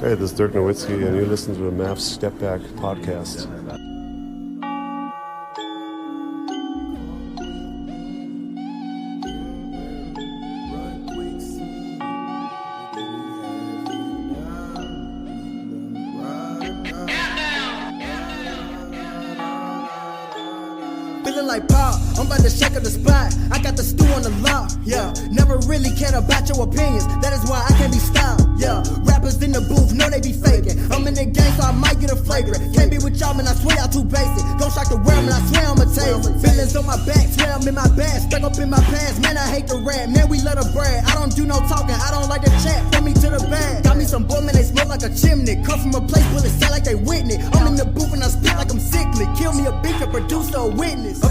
Hey, this is Dirk Nowitzki, and you listen to the Mavs Step Back podcast. Feeling like pop, I'm about to shake up the spot. I got the stew on the lock, yeah. Never really cared about your opinions, that is why I can't be stopped, yeah. Rappers in the booth, know they be faking. I'm in the game, so I might get a flagrant. Can't be with y'all, man, I swear y'all too basic. Don't shock the world, man, I swear I'm a taser. Feelings on my back, swear I'm in my bag. Stuck up in my past, man, I hate the rap. Man, we love to brag. I don't do no talking, I don't like to chat. Put me to the bag. Got me some boy, man, they smell like a chimney. Come from a place where it sound like they Whitney. I'm in the booth and I speak like I'm sickly. Kill me a beat, a producer, a witness.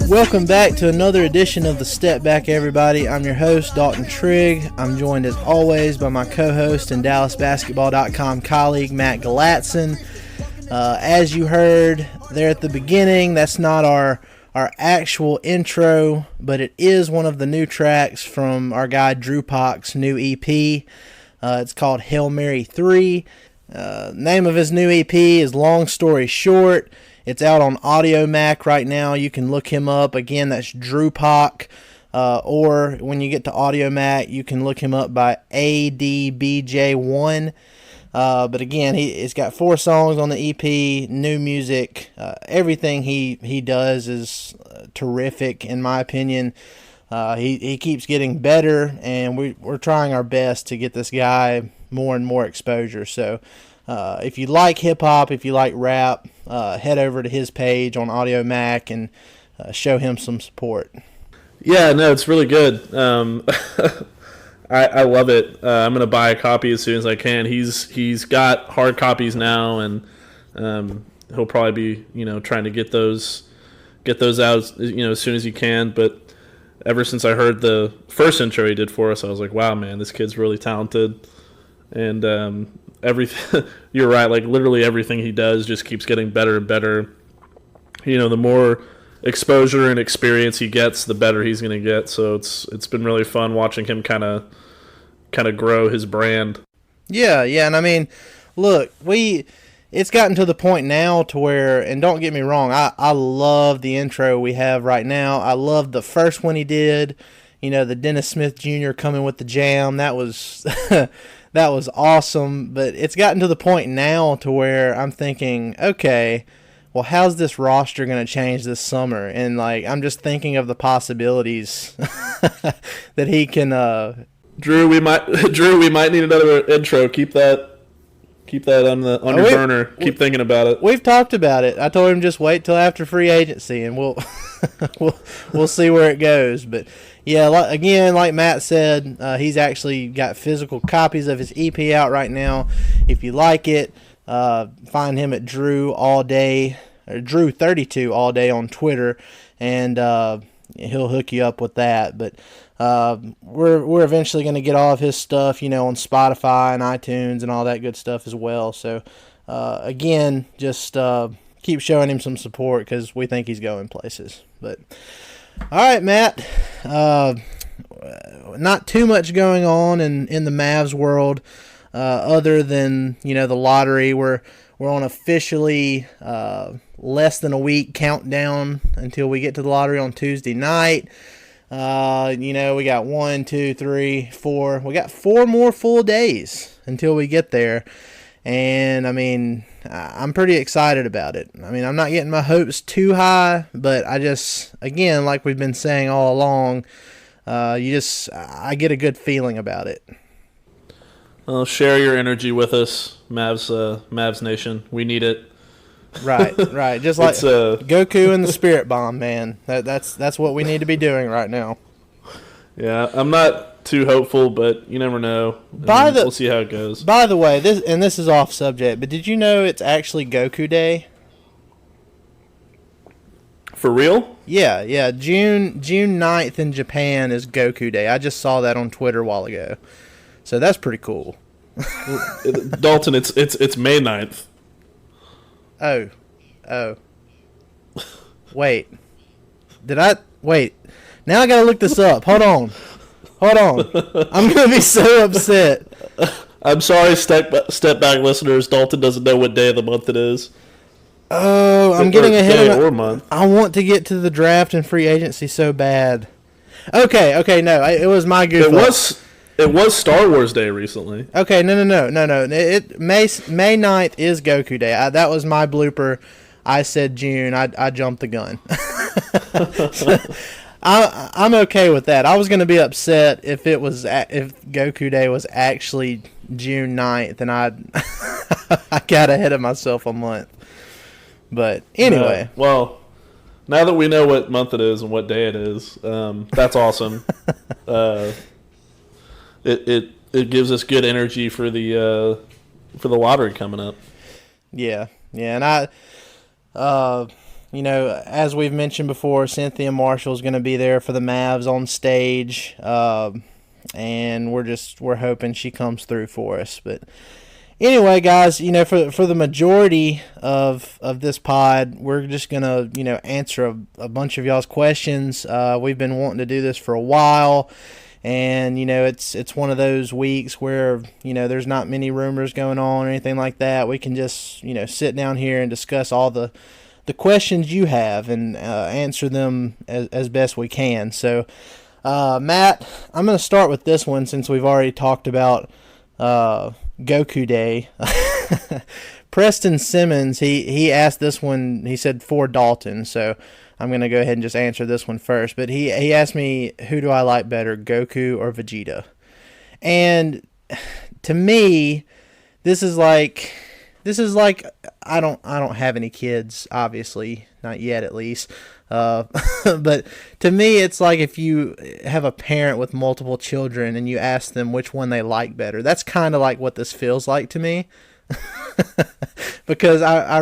Welcome back to another edition of the Step Back, everybody. I'm your host, Dalton Trigg. I'm joined as always by my co-host and DallasBasketball.com colleague, Matt Galatson. As you heard there at the beginning, that's not our actual intro, but it is one of the new tracks from our guy Drew Pock's new EP. It's called Hail Mary 3. Name of his new EP is Long Story Short. It's out on Audio Mac right now. You can look him up. Again, that's Drew Pock. Or when you get to Audio Mac, you can look him up by ADBJ1. But again, he's got 4 songs on the EP, new music. Everything he does is terrific, in my opinion. He keeps getting better, and we're trying our best to get this guy more and more exposure. So if you like hip-hop, if you like rap, head over to his page on Audio Mac and show him some support. Yeah, no, it's really good. I love it. I'm going to buy a copy as soon as I can. He's got hard copies now, and he'll probably be trying to get those out as soon as he can. But ever since I heard the first intro he did for us, I was like, wow, man, this kid's really talented. And everything, you're right, like literally everything he does just keeps getting better and better. The more exposure and experience he gets, the better he's going to get. So it's been really fun watching him kind of grow his brand. Yeah, and I mean, look, it's gotten to the point now to where, and don't get me wrong, I love the intro we have right now. I love the first one he did, the Dennis Smith Jr. coming with the jam. That was that was awesome. But it's gotten to the point now to where I'm thinking, okay, well, how's this roster going to change this summer? And I'm just thinking of the possibilities that he can. Drew, we might need another intro. Keep that on your burner. Keep thinking about it. We've talked about it. I told him just wait till after free agency, and we'll see where it goes. But yeah, again, like Matt said, he's actually got physical copies of his EP out right now. If you like it, find him at Drew all day, or Drew32 all day on Twitter, and he'll hook you up with that. But we're eventually going to get all of his stuff, on Spotify and iTunes and all that good stuff as well. So again, just keep showing him some support because we think he's going places. But all right, Matt. Not too much going on in the Mavs world, other than the lottery. We're on officially less than a week countdown until we get to the lottery on Tuesday night. We got 1, 2, 3, 4. We got 4 more full days until we get there. And, I mean, I'm pretty excited about it. I mean, I'm not getting my hopes too high, but I just, again, like we've been saying all along, I get a good feeling about it. Well, share your energy with us, Mavs Nation. We need it. Right. Just like Goku and the Spirit Bomb, man. That's what we need to be doing right now. Yeah, I'm not too hopeful, but you never know. We'll see how it goes. By the way, this is off subject, but did you know it's actually Goku Day? For real? Yeah. June 9th in Japan is Goku Day. I just saw that on Twitter a while ago. So that's pretty cool. Dalton, it's May 9th. Oh. Wait. Wait. Now I gotta look this up. Hold on. I'm gonna be so upset. I'm sorry, step back listeners. Dalton doesn't know what day of the month it is. Oh, I'm getting ahead of or month. I want to get to the draft and free agency so bad. Okay, no, it was my goof. It was Star Wars Day recently. Okay, no. May 9th is Goku Day. That was my blooper. I said June. I jumped the gun. I'm okay with that. I was going to be upset if Goku Day was actually June 9th, and I got ahead of myself a month. But anyway. Well, now that we know what month it is and what day it is, that's awesome. It gives us good energy for the lottery coming up. Yeah, and as we've mentioned before, Cynthia Marshall's going to be there for the Mavs on stage, and we're hoping she comes through for us. But anyway, guys, for the majority of this pod, we're just going to, answer a bunch of y'all's questions. We've been wanting to do this for a while, and, it's one of those weeks where, there's not many rumors going on or anything like that. We can just, sit down here and discuss all the questions you have and answer them as best we can. So, Matt, I'm going to start with this one since we've already talked about Goku Day. Preston Simmons, he asked this one, he said for Dalton, so I'm going to go ahead and just answer this one first. But he asked me, who do I like better, Goku or Vegeta? And to me, this is like I don't have any kids, obviously, not yet at least. But to me, it's like if you have a parent with multiple children and you ask them which one they like better. That's kind of like what this feels like to me. Because I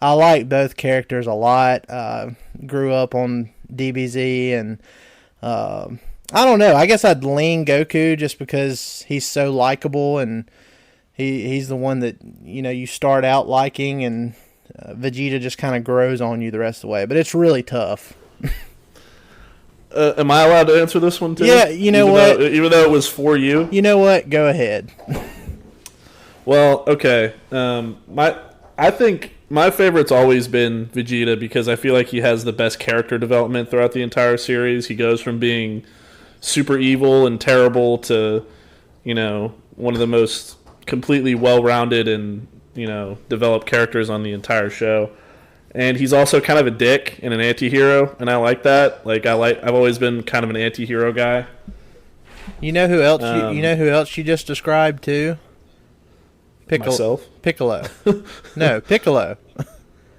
like both characters a lot. Grew up on DBZ, and I don't know. I guess I'd lean Goku just because he's so likable, and he's the one that you start out liking, and Vegeta just kind of grows on you the rest of the way. But it's really tough. Am I allowed to answer this one too? Yeah, even though it was for you. You know what? Go ahead. Well, okay. I think my favorite's always been Vegeta because I feel like he has the best character development throughout the entire series. He goes from being super evil and terrible to, one of the most completely well-rounded and, developed characters on the entire show. And he's also kind of a dick and an anti-hero, and I like that. I've always been kind of an anti-hero guy. You know who else who else you just described too? Myself? Piccolo. No, Piccolo.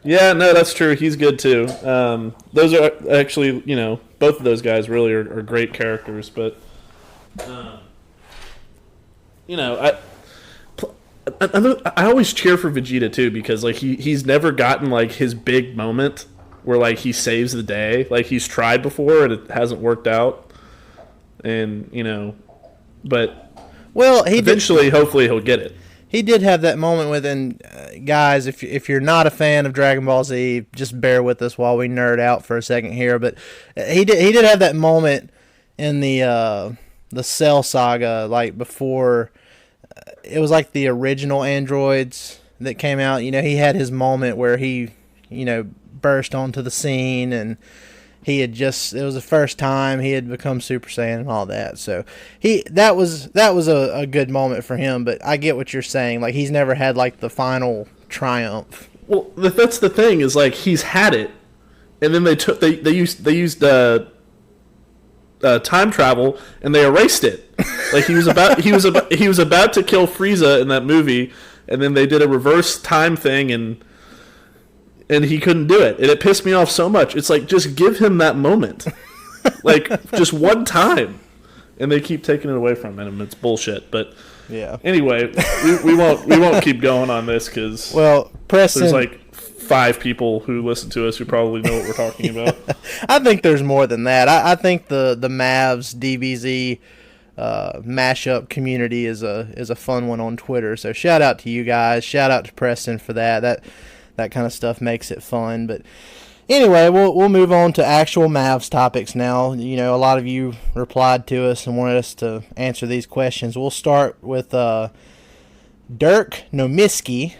Yeah, no, that's true. He's good too. Those are actually, both of those guys really are great characters. But, I always cheer for Vegeta too because he's never gotten his big moment where he saves the day. He's tried before and it hasn't worked out, and but eventually, hopefully, he'll get it. He did have that moment within, guys, if you're not a fan of Dragon Ball Z, just bear with us while we nerd out for a second here. But he did have that moment in the Cell saga, before it was the original androids that came out. He had his moment where he, burst onto the scene, and it was the first time he had become Super Saiyan and all that. So that was a good moment for him, but I get what you're saying. He's never had the final triumph. Well, that's the thing is he's had it, and then they used time travel and they erased it. He was about to kill Frieza in that movie, and then they did a reverse time thing and he couldn't do it. And it pissed me off so much. It's just give him that moment. Just one time. And they keep taking it away from him. It's bullshit. But yeah. Anyway, we won't keep going on this because Preston, there's 5 people who listen to us who probably know what we're talking about. I think there's more than that. I think the Mavs DBZ mashup community is a fun one on Twitter. So shout out to you guys. Shout out to Preston for that. That kind of stuff makes it fun. But Anyway, we'll move on to actual Mavs topics now. You know, a lot of you replied to us and wanted us to answer these questions. We'll start with Dirk Nowitzki.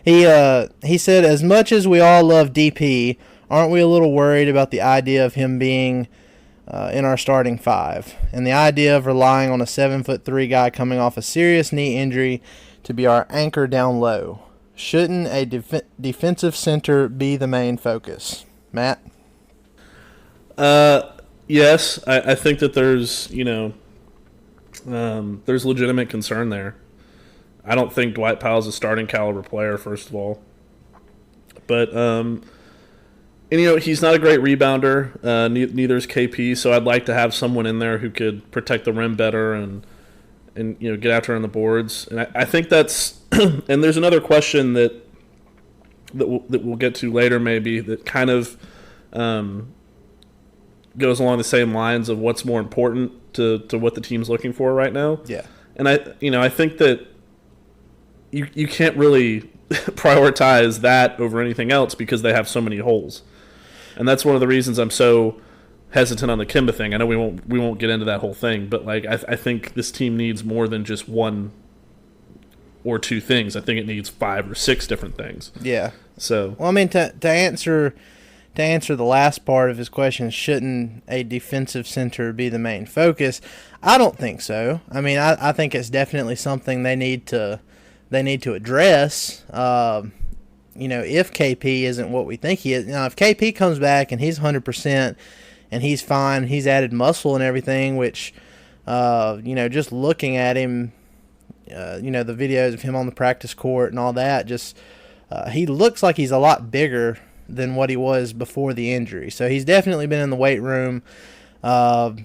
He said, as much as we all love DP, aren't we a little worried about the idea of him being in our starting five, and the idea of relying on a 7'3" guy coming off a serious knee injury to be our anchor down low? Shouldn't a defensive center be the main focus? Matt? Yes, I think that there's legitimate concern there. I don't think Dwight Powell's a starting caliber player, first of all. But, he's not a great rebounder. Neither is KP, so I'd like to have someone in there who could protect the rim better and get after on the boards. And I think that's and there's another question that we'll get to later maybe that kind of goes along the same lines of what's more important to what the team's looking for right now. Yeah. And I think that you can't really prioritize that over anything else because they have so many holes. And that's one of the reasons I'm so hesitant on the Kemba thing. I know we won't get into that whole thing, but I think this team needs more than just one or two things. I think it needs 5 or 6 different things. Yeah. So, well, I mean, to answer the last part of his question, shouldn't a defensive center be the main focus? I don't think so. I mean, I think it's definitely something they need to address. If KP isn't what we think he is. Now, if KP comes back and he's 100% and he's fine, he's added muscle and everything, which, just looking at him, the videos of him on the practice court and all that, just he looks like he's a lot bigger than what he was before the injury. So he's definitely been in the weight room. The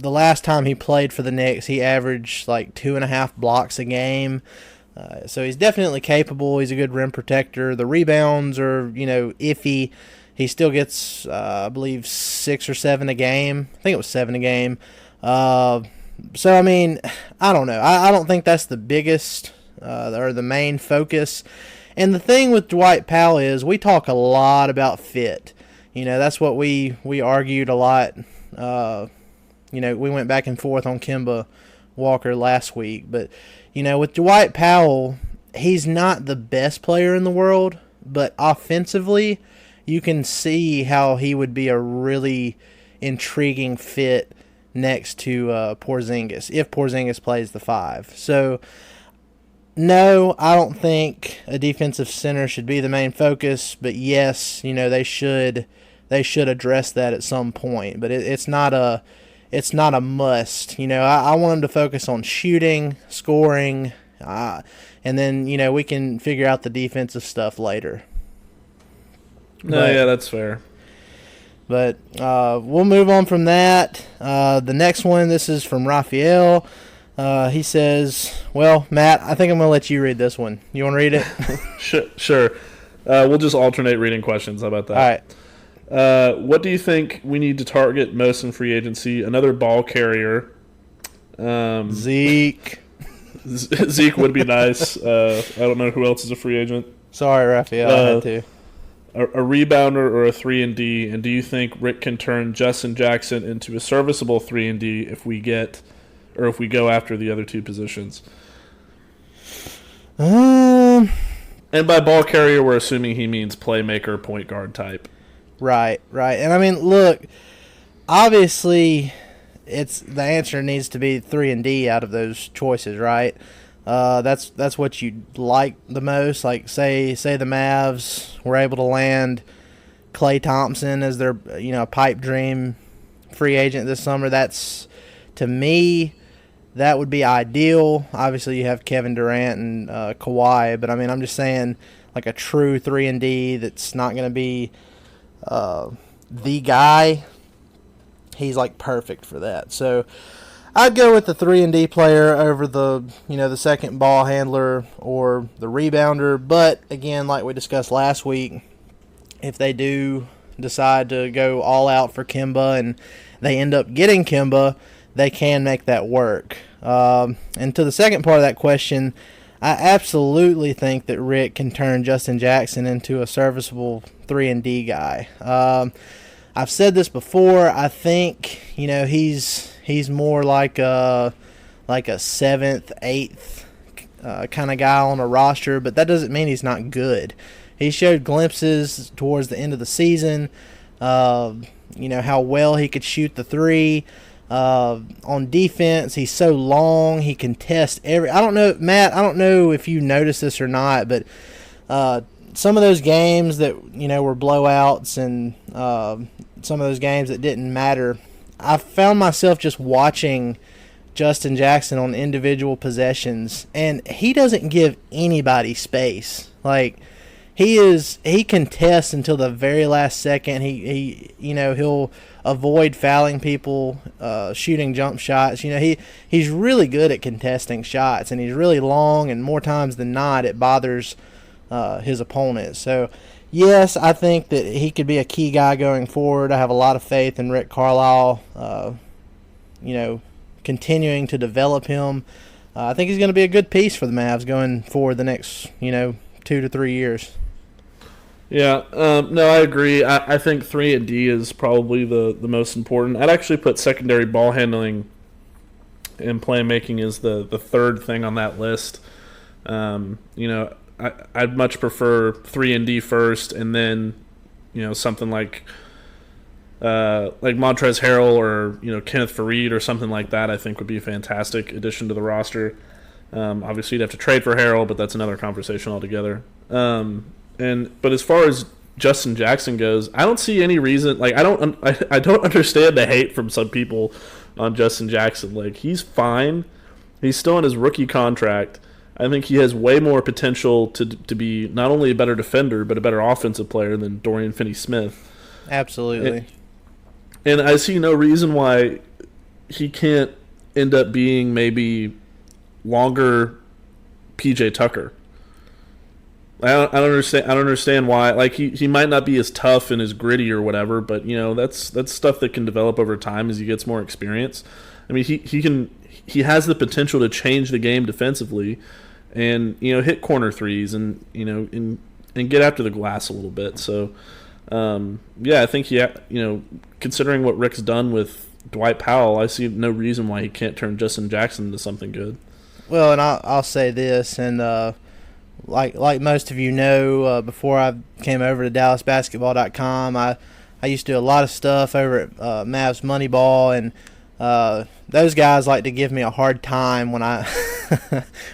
last time he played for the Knicks, he averaged like 2.5 blocks a game. So he's definitely capable. He's a good rim protector. The rebounds are, iffy. He still gets, I believe, 6 or 7 a game. I think it was 7 a game. So, I mean, I don't know. I don't think that's the biggest or the main focus. And the thing with Dwight Powell is we talk a lot about fit. That's what we argued a lot. We went back and forth on Kemba Walker last week. But, with Dwight Powell, he's not the best player in the world. But offensively, you can see how he would be a really intriguing fit next to Porzingis, if Porzingis plays the 5. So, no, I don't think a defensive center should be the main focus, but yes, they should address that at some point. But it's not a must. I want them to focus on shooting, scoring, and then we can figure out the defensive stuff later. Yeah, that's fair. But we'll move on from that. The next one, this is from Raphael. He says, well, Matt, I think I'm going to let you read this one. You want to read it? Sure. We'll just alternate reading questions. How about that? All right. What do you think we need to target most in free agency? Another ball carrier. Zeke. Zeke would be nice. I don't know who else is a free agent. Sorry, Raphael. I had to. A rebounder or a 3-and-D, and do you think Rick can turn Justin Jackson into a serviceable 3-and-D if we go after the other two positions? And by ball carrier, we're assuming he means playmaker, point guard type. Right. And I mean, look, obviously, the answer needs to be 3-and-D out of those choices, right? That's what you like the most. Like say the Mavs were able to land Klay Thompson as their pipe dream free agent this summer. That's, to me, that would be ideal. Obviously, you have Kevin Durant and Kawhi, but I mean, I'm just saying like a true 3-and-D that's not going to be the guy. He's like perfect for that. So I'd go with the 3-and-D player over the second ball handler or the rebounder. But again, like we discussed last week, if they do decide to go all out for Kemba and they end up getting Kemba, they can make that work. And to the second part of that question, I absolutely think that Rick can turn Justin Jackson into a serviceable 3-and-D guy. I've said this before. I think he's more like a 7th, 8th kind of guy on a roster, but that doesn't mean he's not good. He showed glimpses towards the end of the season. How well he could shoot the three. On defense, he's so long. He can test I don't know, Matt, I don't know if you noticed this or not, but some of those games that, were blowouts and some of those games that didn't matter, I found myself just watching Justin Jackson on individual possessions, and he doesn't give anybody space. Like, he contests until the very last second. He'll avoid fouling people, shooting jump shots. He's really good at contesting shots, and he's really long, and more times than not it bothers his opponent. So yes, I think that he could be a key guy going forward. I have a lot of faith in Rick Carlisle, continuing to develop him. I think he's going to be a good piece for the Mavs going forward the next 2 to 3 years. Yeah, no, I agree. I think 3-and-D is probably the most important. I'd actually put secondary ball handling and playmaking as the third thing on that list. I'd much prefer 3-and-D first, and then something like Montrezl Harrell or Kenneth Faried or something like that. I think would be a fantastic addition to the roster. Obviously, you'd have to trade for Harrell, but that's another conversation altogether. But as far as Justin Jackson goes, I don't see any reason. Like, I don't understand the hate from some people on Justin Jackson. Like, he's fine. He's still on his rookie contract. I think he has way more potential to be not only a better defender but a better offensive player than Dorian Finney-Smith. Absolutely. And I see no reason why he can't end up being maybe longer PJ Tucker. I don't understand why. Like, he might not be as tough and as gritty or whatever, but that's stuff that can develop over time as he gets more experience. I mean, he has the potential to change the game defensively, and hit corner threes and and get after the glass a little bit. So I think considering what Rick's done with Dwight Powell, I see no reason why he can't turn Justin Jackson into something good. Well, and I'll say this, and like most of before I came over to DallasBasketball.com, I used to do a lot of stuff over at Mavs Moneyball, and those guys like to give me a hard time when I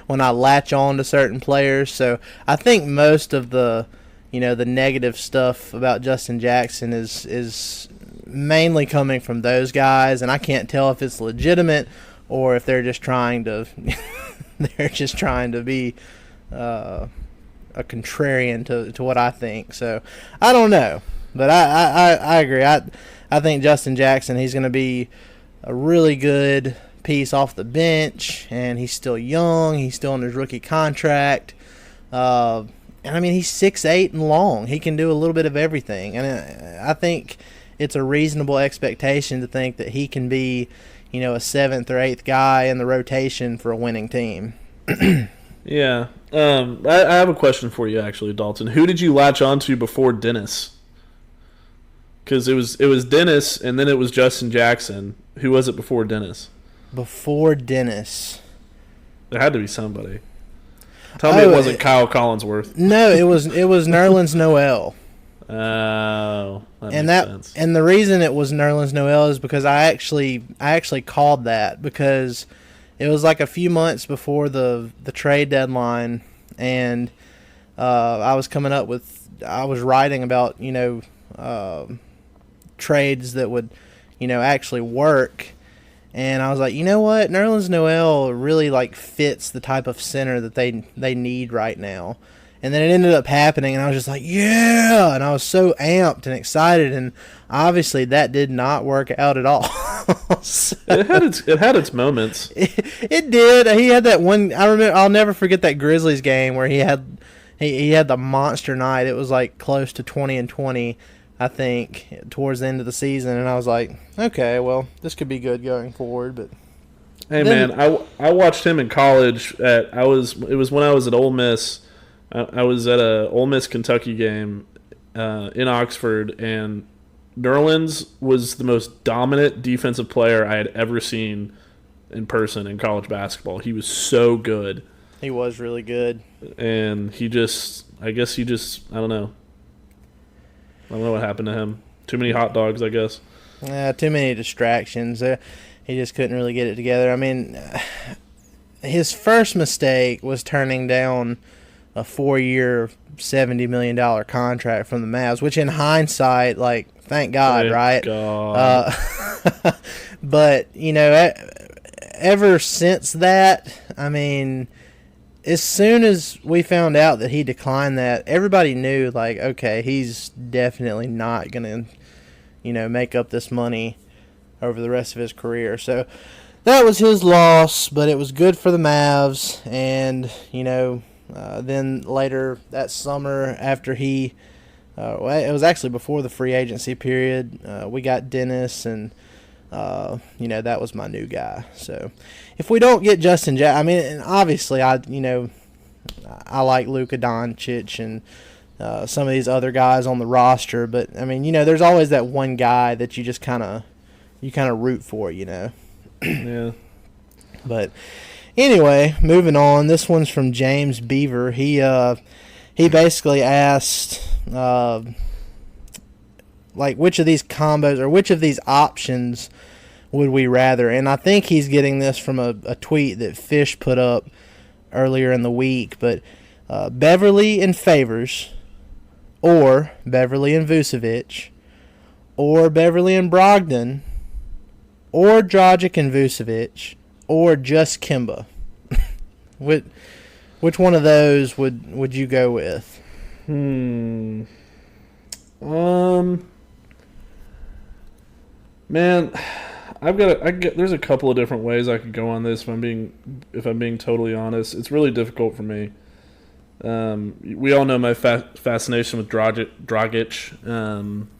when I latch on to certain players. So I think most of the the negative stuff about Justin Jackson is mainly coming from those guys, and I can't tell if it's legitimate or if they're just trying to be a contrarian to what I think. So I don't know, but I agree. I think Justin Jackson, he's going to be a really good piece off the bench, and he's still young. He's still on his rookie contract. And I mean, he's 6'8" and long. He can do a little bit of everything, and I think it's a reasonable expectation to think that he can be, a 7th or 8th guy in the rotation for a winning team. Yeah. I have a question for you, actually, Dalton. Who did you latch onto before Dennis? Because it was Dennis, and then it was Justin Jackson. Who was it before Dennis? Before Dennis, there had to be somebody. Tell me it wasn't Kyle Collinsworth. No, it was Nerlens Noel. Oh, that and makes sense. And the reason it was Nerlens Noel is because I actually called that, because it was like a few months before the trade deadline, and I was writing about trades that would actually work, and I was like, you know what, Nerlens Noel really fits the type of center that they need right now. And then it ended up happening, and I was just like, yeah, and I was so amped and excited, and obviously that did not work out at all. So, it had its moments. It did. He had that one. I remember. I'll never forget that Grizzlies game where he had the monster night. It was close to 20-20, I think, towards the end of the season, and I was like, okay, well, this could be good going forward. But Hey man, I watched him in college. It was when I was at Ole Miss. I was at a Ole Miss Kentucky game in Oxford, and Nerlens was the most dominant defensive player I had ever seen in person in college basketball. He was so good. He was really good. And I don't know. I don't know what happened to him. Too many hot dogs, I guess. Yeah, too many distractions. He just couldn't really get it together. I mean, his first mistake was turning down a 4-year, $70 million contract from the Mavs, which in hindsight, like, thank God, Thank right? God. But, ever since that, I mean, as soon as we found out that he declined that, everybody knew, like, okay, he's definitely not going to, make up this money over the rest of his career. So that was his loss, but it was good for the Mavs. And, then later that summer after it was actually before the free agency period, we got Dennis, and, that was my new guy. So if we don't get Justin Jackson, I mean, and obviously I like Luka Doncic and some of these other guys on the roster, but I mean, there's always that one guy that you just kind of root for, Yeah. But anyway, moving on. This one's from James Beaver. He basically asked which of these combos or which of these options would we rather? And I think he's getting this from a tweet that Fish put up earlier in the week. But Beverly and Favors, or Beverly and Vucevic, or Beverly and Brogdon, or Dragic and Vucevic, or just Kemba. Which one of those would you go with? Man, there's a couple of different ways I could go on this. If I'm being totally honest, it's really difficult for me. We all know my fascination with Dragic.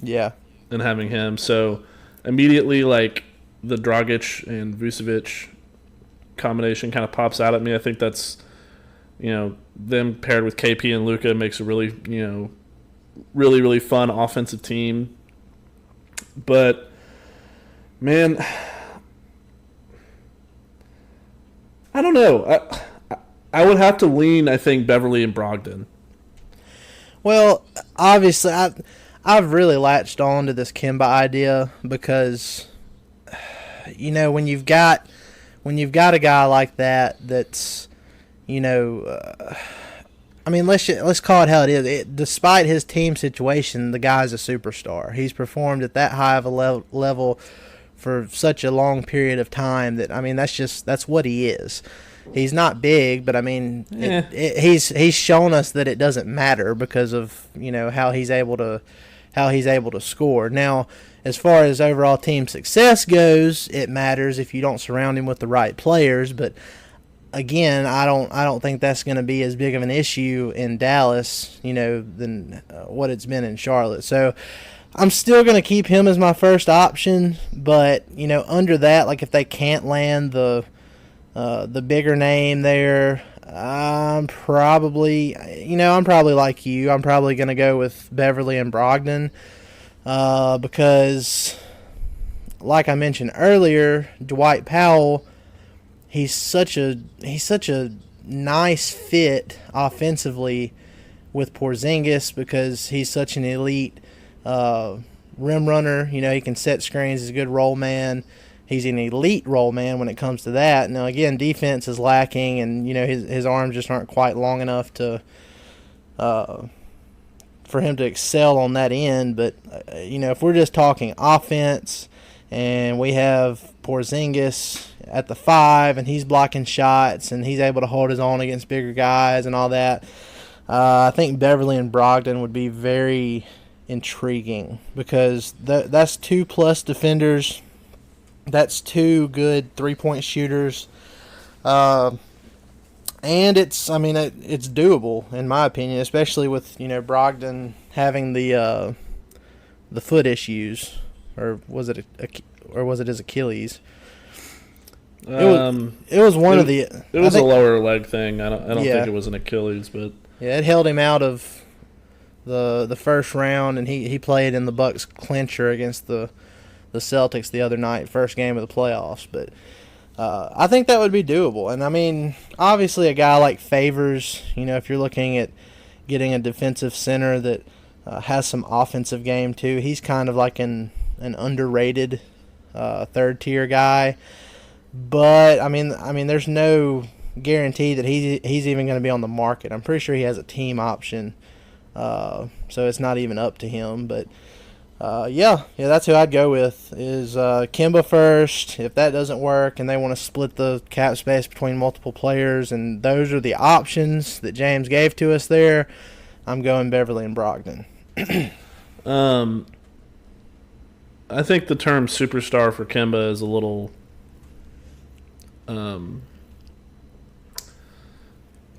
Yeah. And having him, so immediately like the Dragic and Vucevic combination kind of pops out at me. I think that's, them paired with KP and Luka makes a really, really, really fun offensive team. But man, I don't know. I would have to lean, I think, Beverly and Brogdon. Well, obviously, I've really latched on to this Kemba idea because, when you've got a guy like that's, I mean, let's call it how it is. Despite his team situation, the guy's a superstar. He's performed at that high of a level for such a long period of time that, I mean, that's what he is. He's not big, but I mean, he's shown us that it doesn't matter because of how he's able to score. Now, as far as overall team success goes, it matters if you don't surround him with the right players. But again, I don't think that's going to be as big of an issue in Dallas, than what it's been in Charlotte. So I'm still going to keep him as my first option. But under that, like if they can't land the bigger name there, I'm probably like you. I'm probably going to go with Beverly and Brogdon because, like I mentioned earlier, Dwight Powell, he's such a nice fit offensively with Porzingis because he's such an elite rim runner. He can set screens. He's a good roll man. He's an elite roll man when it comes to that. Now, again, defense is lacking, and his arms just aren't quite long enough to for him to excel on that end. But if we're just talking offense, and we have Porzingis at the 5, and he's blocking shots, and he's able to hold his own against bigger guys and all that, I think Beverly and Brogdon would be very intriguing because that's 2+ defenders. That's 2 good 3-point shooters. And it's doable in my opinion, especially with, Brogdon having the foot issues, or was it his Achilles? It was one of the. It was a lower leg thing. I don't think it was an Achilles, but yeah, it held him out of the first round, and he played in the Bucks clincher against the Celtics the other night, first game of the playoffs. But I think that would be doable. And I mean, obviously, a guy like Favors, if you're looking at getting a defensive center that has some offensive game too, he's kind of like an underrated third tier guy. But I mean, there's no guarantee that he's even going to be on the market. I'm pretty sure he has a team option, so it's not even up to him. But yeah, that's who I'd go with is Kemba first. If that doesn't work and they want to split the cap space between multiple players, and those are the options that James gave to us there, I'm going Beverly and Brogdon. I think the term superstar for Kemba is a little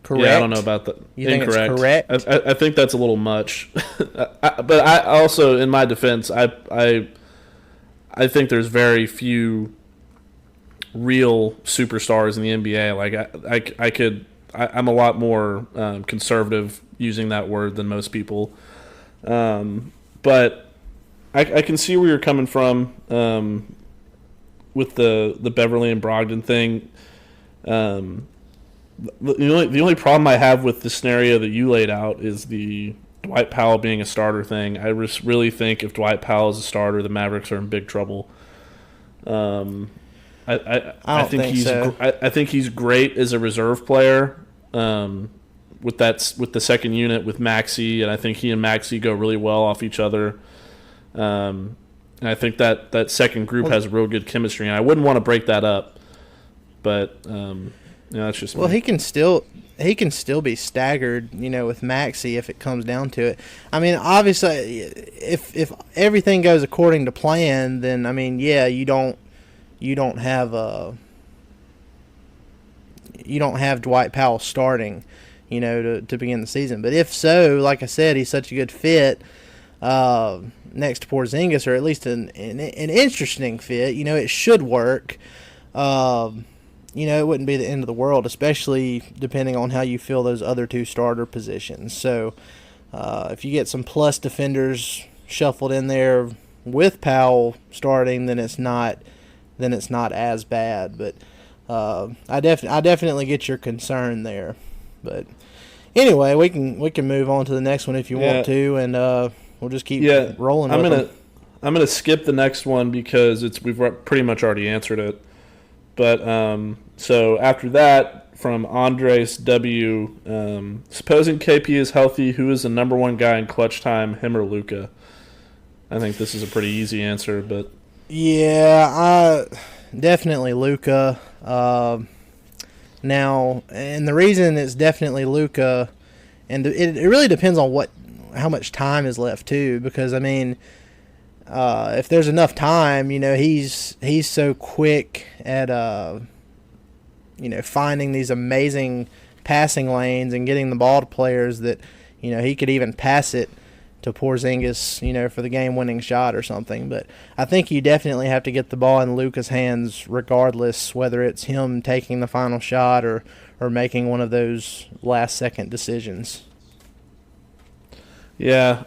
correct. Yeah, I don't know about that. You Incorrect. think it's correct? I think that's a little much. But I also, in my defense, I think there's very few real superstars in the NBA. Like I'm a lot more conservative using that word than most people. But I can see where you're coming from with the Beverly and Brogdon thing. The only problem I have with the scenario that you laid out is the Dwight Powell being a starter thing. I just really think if Dwight Powell is a starter, the Mavericks are in big trouble. I think he's great as a reserve player with the second unit with Maxey, and I think he and Maxey go really well off each other. And I think that second group has real good chemistry, and I wouldn't want to break that up. But that's just me. Well, he can still be staggered, with Maxey if it comes down to it. I mean, obviously, if everything goes according to plan, then I mean, yeah, you don't have Dwight Powell starting, to begin the season. But if so, like I said, he's such a good fit next to Porzingis, or at least an interesting fit. It should work. It wouldn't be the end of the world, especially depending on how you fill those other two starter positions. So if you get some plus defenders shuffled in there with Powell starting, then it's not as bad. But I definitely get your concern there. But anyway, we can move on to the next one if you want to, and we'll just keep rolling. I'm gonna skip the next one because we've pretty much already answered it. But so after that, from Andres W, supposing KP is healthy, who is the number one guy in clutch time, him or Luka? I think this is a pretty easy answer, but yeah, definitely Luka. Now, and the reason it's definitely Luka, and it really depends on how much time is left too, because I mean, if there's enough time, he's so quick at finding these amazing passing lanes and getting the ball to players that he could even pass it to Porzingis, for the game-winning shot or something. But I think you definitely have to get the ball in Luka's hands regardless, whether it's him taking the final shot or making one of those last-second decisions. Yeah,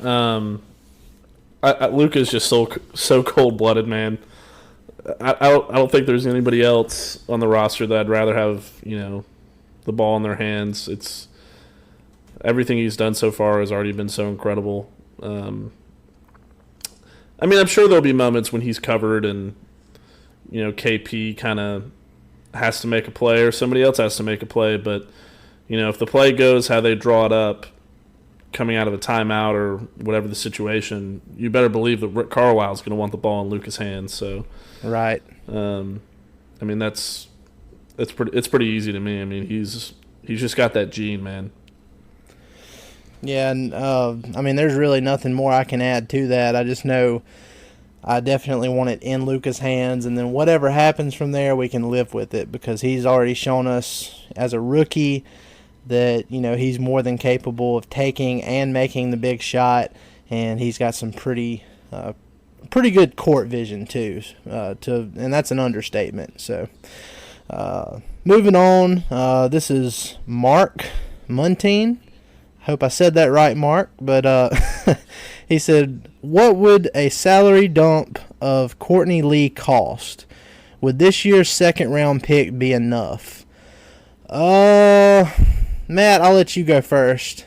Luka's just so cold-blooded, man. I don't think there's anybody else on the roster that I'd rather have, the ball in their hands. It's everything he's done so far has already been so incredible. I mean, I'm sure there'll be moments when he's covered and, KP kind of has to make a play or somebody else has to make a play. But, if the play goes how they draw it up, coming out of a timeout or whatever the situation, you better believe that Rick Carlisle's going to want the ball in Luka's hands. So, right. I mean, it's pretty easy to me. I mean, he's just got that gene, man. Yeah, and I mean, there's really nothing more I can add to that. I just know I definitely want it in Luka's hands, and then whatever happens from there, we can live with it because he's already shown us as a rookie that he's more than capable of taking and making the big shot, and he's got some pretty good court vision too. And that's an understatement. So, Moving on, this is Mark Muntine. Hope I said that right, Mark. But he said, what would a salary dump of Courtney Lee cost? Would this year's second-round pick be enough? Matt, I'll let you go first.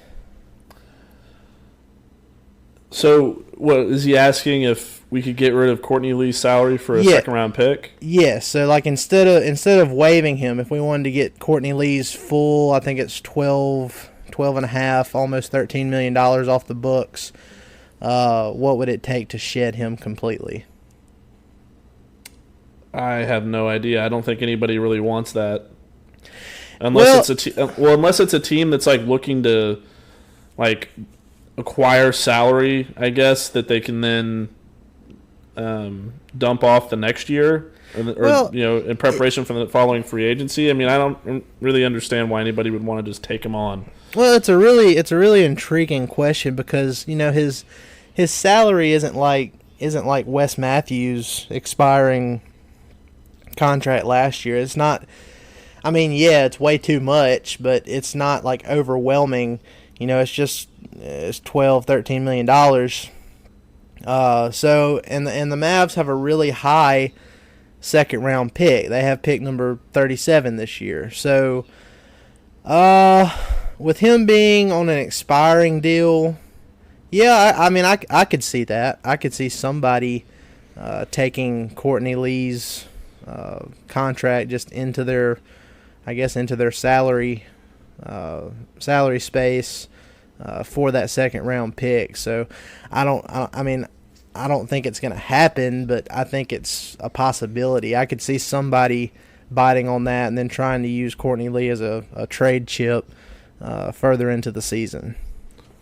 So, what is he asking if we could get rid of Courtney Lee's salary for a second-round pick? Yes. So, like, instead of waiving him, if we wanted to get Courtney Lee's full, I think it's 12 and a half, almost $13 million off the books, what would it take to shed him completely? I have no idea. I don't think anybody really wants that. Unless it's a team that's like looking to like acquire salary, I guess, that they can then dump off the next year, or in preparation for the following free agency. I mean, I don't really understand why anybody would want to just take him on. Well, it's a really intriguing question because his salary isn't like Wes Matthews' expiring contract last year. It's not. I mean, yeah, it's way too much, but it's not like overwhelming. It's just it's $13 million. So and the Mavs have a really high second round pick. They have pick number 37 this year. So with him being on an expiring deal, yeah, I mean I could see that. I could see somebody taking Courtney Lee's contract just into their salary space for that second round pick. So I don't think it's going to happen, but I think it's a possibility. I could see somebody biting on that and then trying to use Courtney Lee as a trade chip further into the season.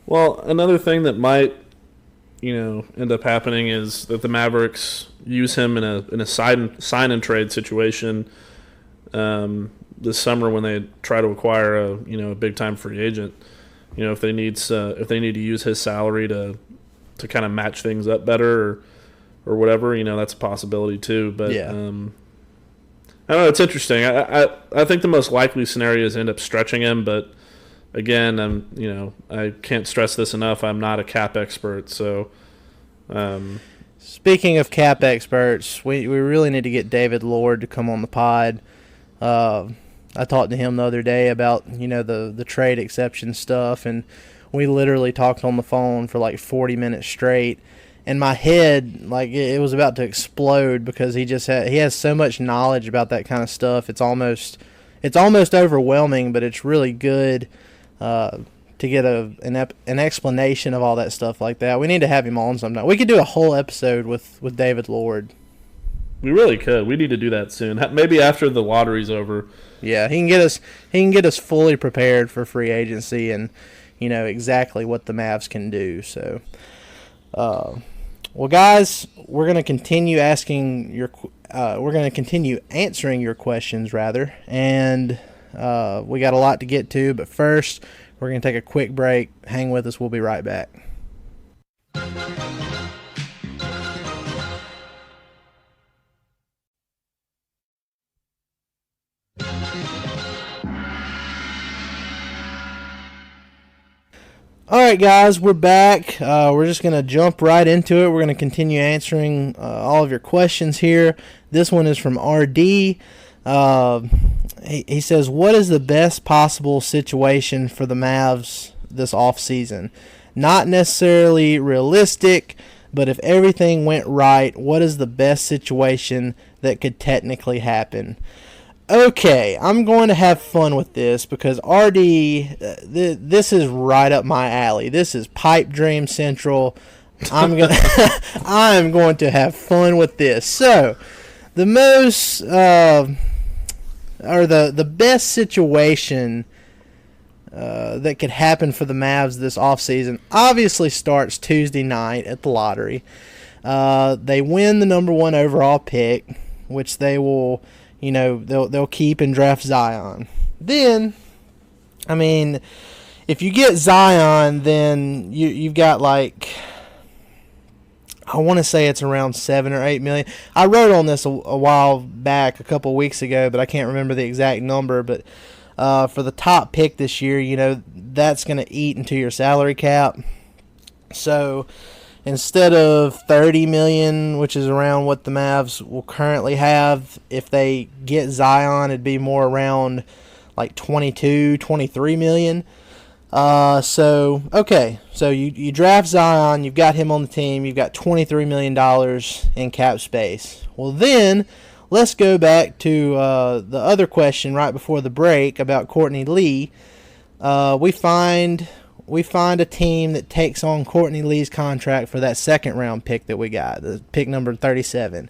Well, another thing that might end up happening is that the Mavericks use him in a sign and trade situation this summer when they try to acquire a big time free agent. If they need to use his salary to kind of match things up better or whatever, that's a possibility too. But yeah. I don't know. It's interesting. I think the most likely scenario is end up stretching him, but again, I can't stress this enough. I'm not a cap expert, so. Speaking of cap experts, we really need to get David Lillard to come on the pod. I talked to him the other day about the trade exception stuff, and we literally talked on the phone for like 40 minutes straight. And my head, like it was about to explode because he has so much knowledge about that kind of stuff. It's almost overwhelming, but it's really good to get an explanation of all that stuff like that. We need to have him on sometime. We could do a whole episode with David Lillard. We really could. We need to do that soon. Maybe after the lottery's over. Yeah, he can get us fully prepared for free agency and exactly what the Mavs can do. So, well, guys, we're gonna continue answering your questions rather, and we got a lot to get to. But first, we're gonna take a quick break. Hang with us. We'll be right back. All right, guys, we're back. We're just going to jump right into it. We're going to continue answering all of your questions here. This one is from RD. He says, what is the best possible situation for the Mavs this offseason? Not necessarily realistic, but if everything went right, what is the best situation that could technically happen? Okay, I'm going to have fun with this because RD, this is right up my alley. This is pipe dream central. I'm going to have fun with this. So, the most the best situation that could happen for the Mavs this offseason obviously starts Tuesday night at the lottery. They win the number 1 overall pick, which they will. They'll keep and draft Zion. Then, I mean, if you get Zion, then you've got like I want to say it's around 7 or 8 million. I wrote on this a while back, a couple of weeks ago, but I can't remember the exact number. But for the top pick this year, you know, that's going to eat into your salary cap. So instead of 30 million, which is around what the Mavs will currently have, if they get Zion, it'd be more around like 22, 23 million. So you draft Zion, you've got him on the team, you've got $23 million in cap space. Well, then let's go back to the other question right before the break about Courtney Lee. We find a team that takes on Courtney Lee's contract for that second round pick that we got, the pick number 37.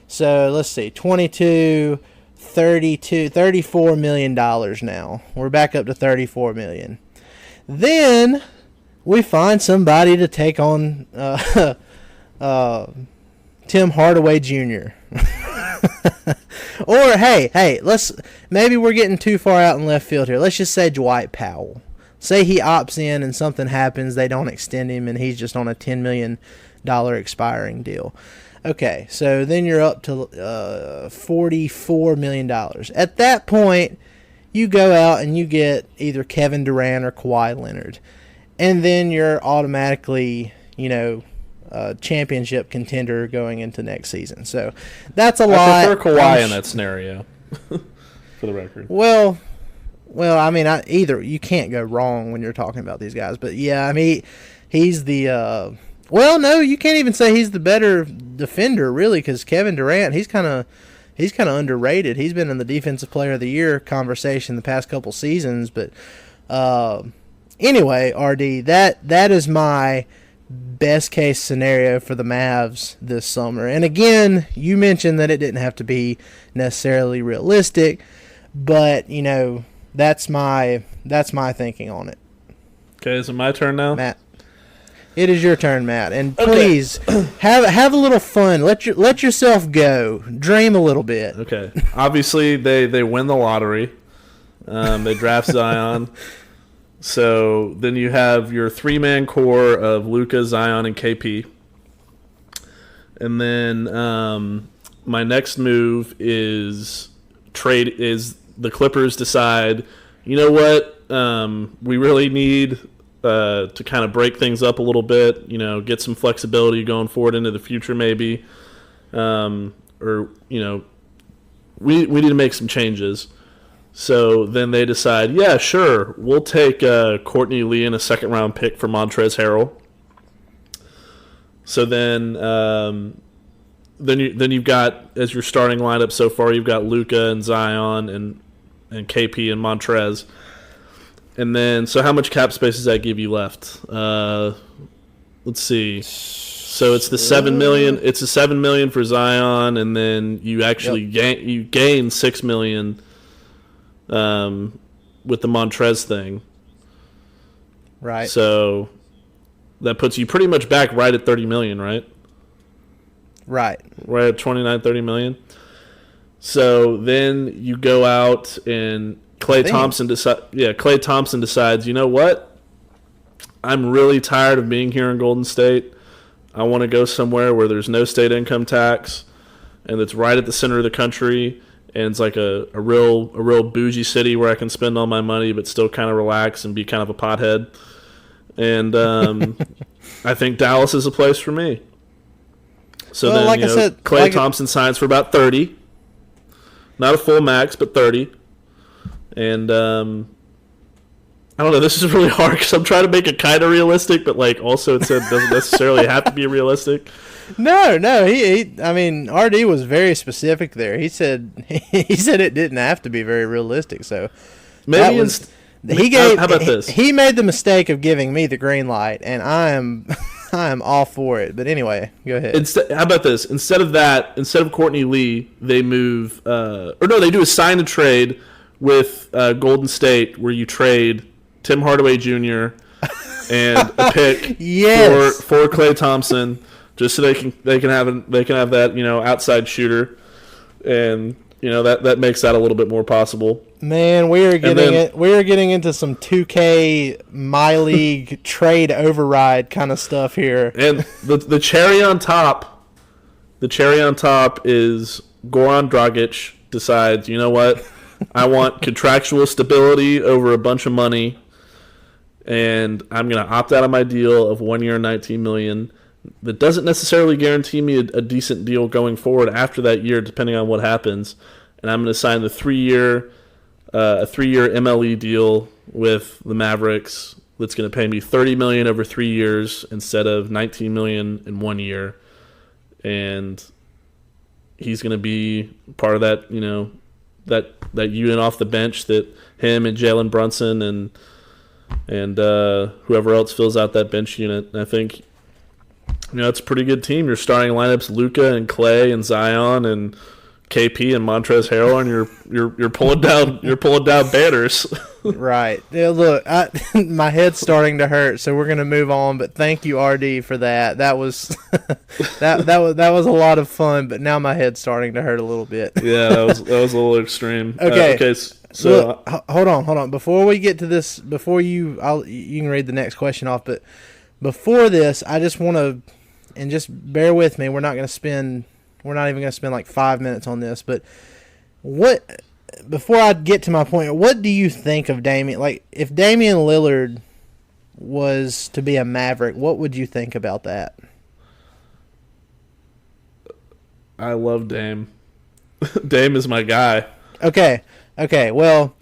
So let's see, 22, 32, $34 million now. We're back up to $34 million. Then we find somebody to take on Tim Hardaway Jr. Or maybe we're getting too far out in left field here. Let's just say Dwight Powell. Say he opts in and something happens, they don't extend him, and he's just on a $10 million expiring deal. Okay, so then you're up to $44 million. At that point, you go out and you get either Kevin Durant or Kawhi Leonard. And then you're automatically, championship contender going into next season. So that's a lot. I prefer Kawhi in that scenario, for the record. Well, I mean, either you can't go wrong when you're talking about these guys. But, yeah, I mean, he's the no, you can't even say he's the better defender, really, because Kevin Durant, he's kind of underrated. He's been in the Defensive Player of the Year conversation the past couple seasons. But anyway, RD, that is my best case scenario for the Mavs this summer. And again, you mentioned that it didn't have to be necessarily realistic, but that's my thinking on it. Okay, is it my turn now? Matt. It is your turn, Matt, and please have a little fun. Let yourself go. Dream a little bit. Okay. Obviously, they win the lottery. They draft Zion. So then you have your three-man core of Luka, Zion, and KP. And then my next move is the Clippers decide, you know what, we really need to kind of break things up a little bit, get some flexibility going forward into the future maybe. We need to make some changes. So then they decide, yeah, sure, we'll take Courtney Lee and a second-round pick for Montrezl Harrell. So then you've got, as your starting lineup so far, you've got Luka and Zion and KP and Montrez. And then, so how much cap space does that give you left? Let's see. So it's the $7 million. It's the $7 million for Zion, and then you actually gain $6 million with the Montrez thing. Right. So that puts you pretty much back right at $30 million, right? Right. Right at $29-30 million. So then you go out and Klay Thompson decides, you know what? I'm really tired of being here in Golden State. I want to go somewhere where there's no state income tax and it's right at the center of the country, and it's like a real bougie city where I can spend all my money but still kind of relax and be kind of a pothead. And I think Dallas is a place for me. So then, like I said, Klay Thompson signs for about 30. Not a full max, but 30. And I don't know. This is really hard because I'm trying to make it kind of realistic, but also it said doesn't necessarily have to be realistic. No. I mean, RD was very specific there. He said it didn't have to be very realistic. So maybe how about this? He made the mistake of giving me the green light, and I am all for it. But anyway, go ahead. How about this? Instead of Courtney Lee, they move they do a sign and trade with Golden State, where you trade Tim Hardaway Jr. and a pick yes. for Klay Thompson, just so they can have that outside shooter, and that makes that a little bit more possible. Man, we are getting into some 2K My League trade override kind of stuff here. And the cherry on top, is Goran Dragic decides, you know what? I want contractual stability over a bunch of money, and I'm going to opt out of my deal of 1 year, $19 million. That doesn't necessarily guarantee me a decent deal going forward after that year, depending on what happens. And I'm going to sign the 3-year MLE deal with the Mavericks. That's going to pay me $30 million over 3 years instead of $19 million in 1 year. And he's going to be part of that, that unit off the bench that him and Jalen Brunson and whoever else fills out that bench unit. And I think, it's a pretty good team. Your starting lineups, Luka and Clay and Zion and KP and Montrezl Harrell, and you're pulling down banners. Right. Yeah, look, my head's starting to hurt, so we're gonna move on. But thank you, RD, for that. That was that was a lot of fun. But now my head's starting to hurt a little bit. Yeah, that was a little extreme. Okay. So look, hold on. Before we get to this, you can read the next question off. But before this, I just want to, and just bear with me. We're not even going to spend like 5 minutes on this. But before I get to my point, what do you think of Damian? Like, if Damian Lillard was to be a Maverick, what would you think about that? I love Dame. Dame is my guy. Okay. Well,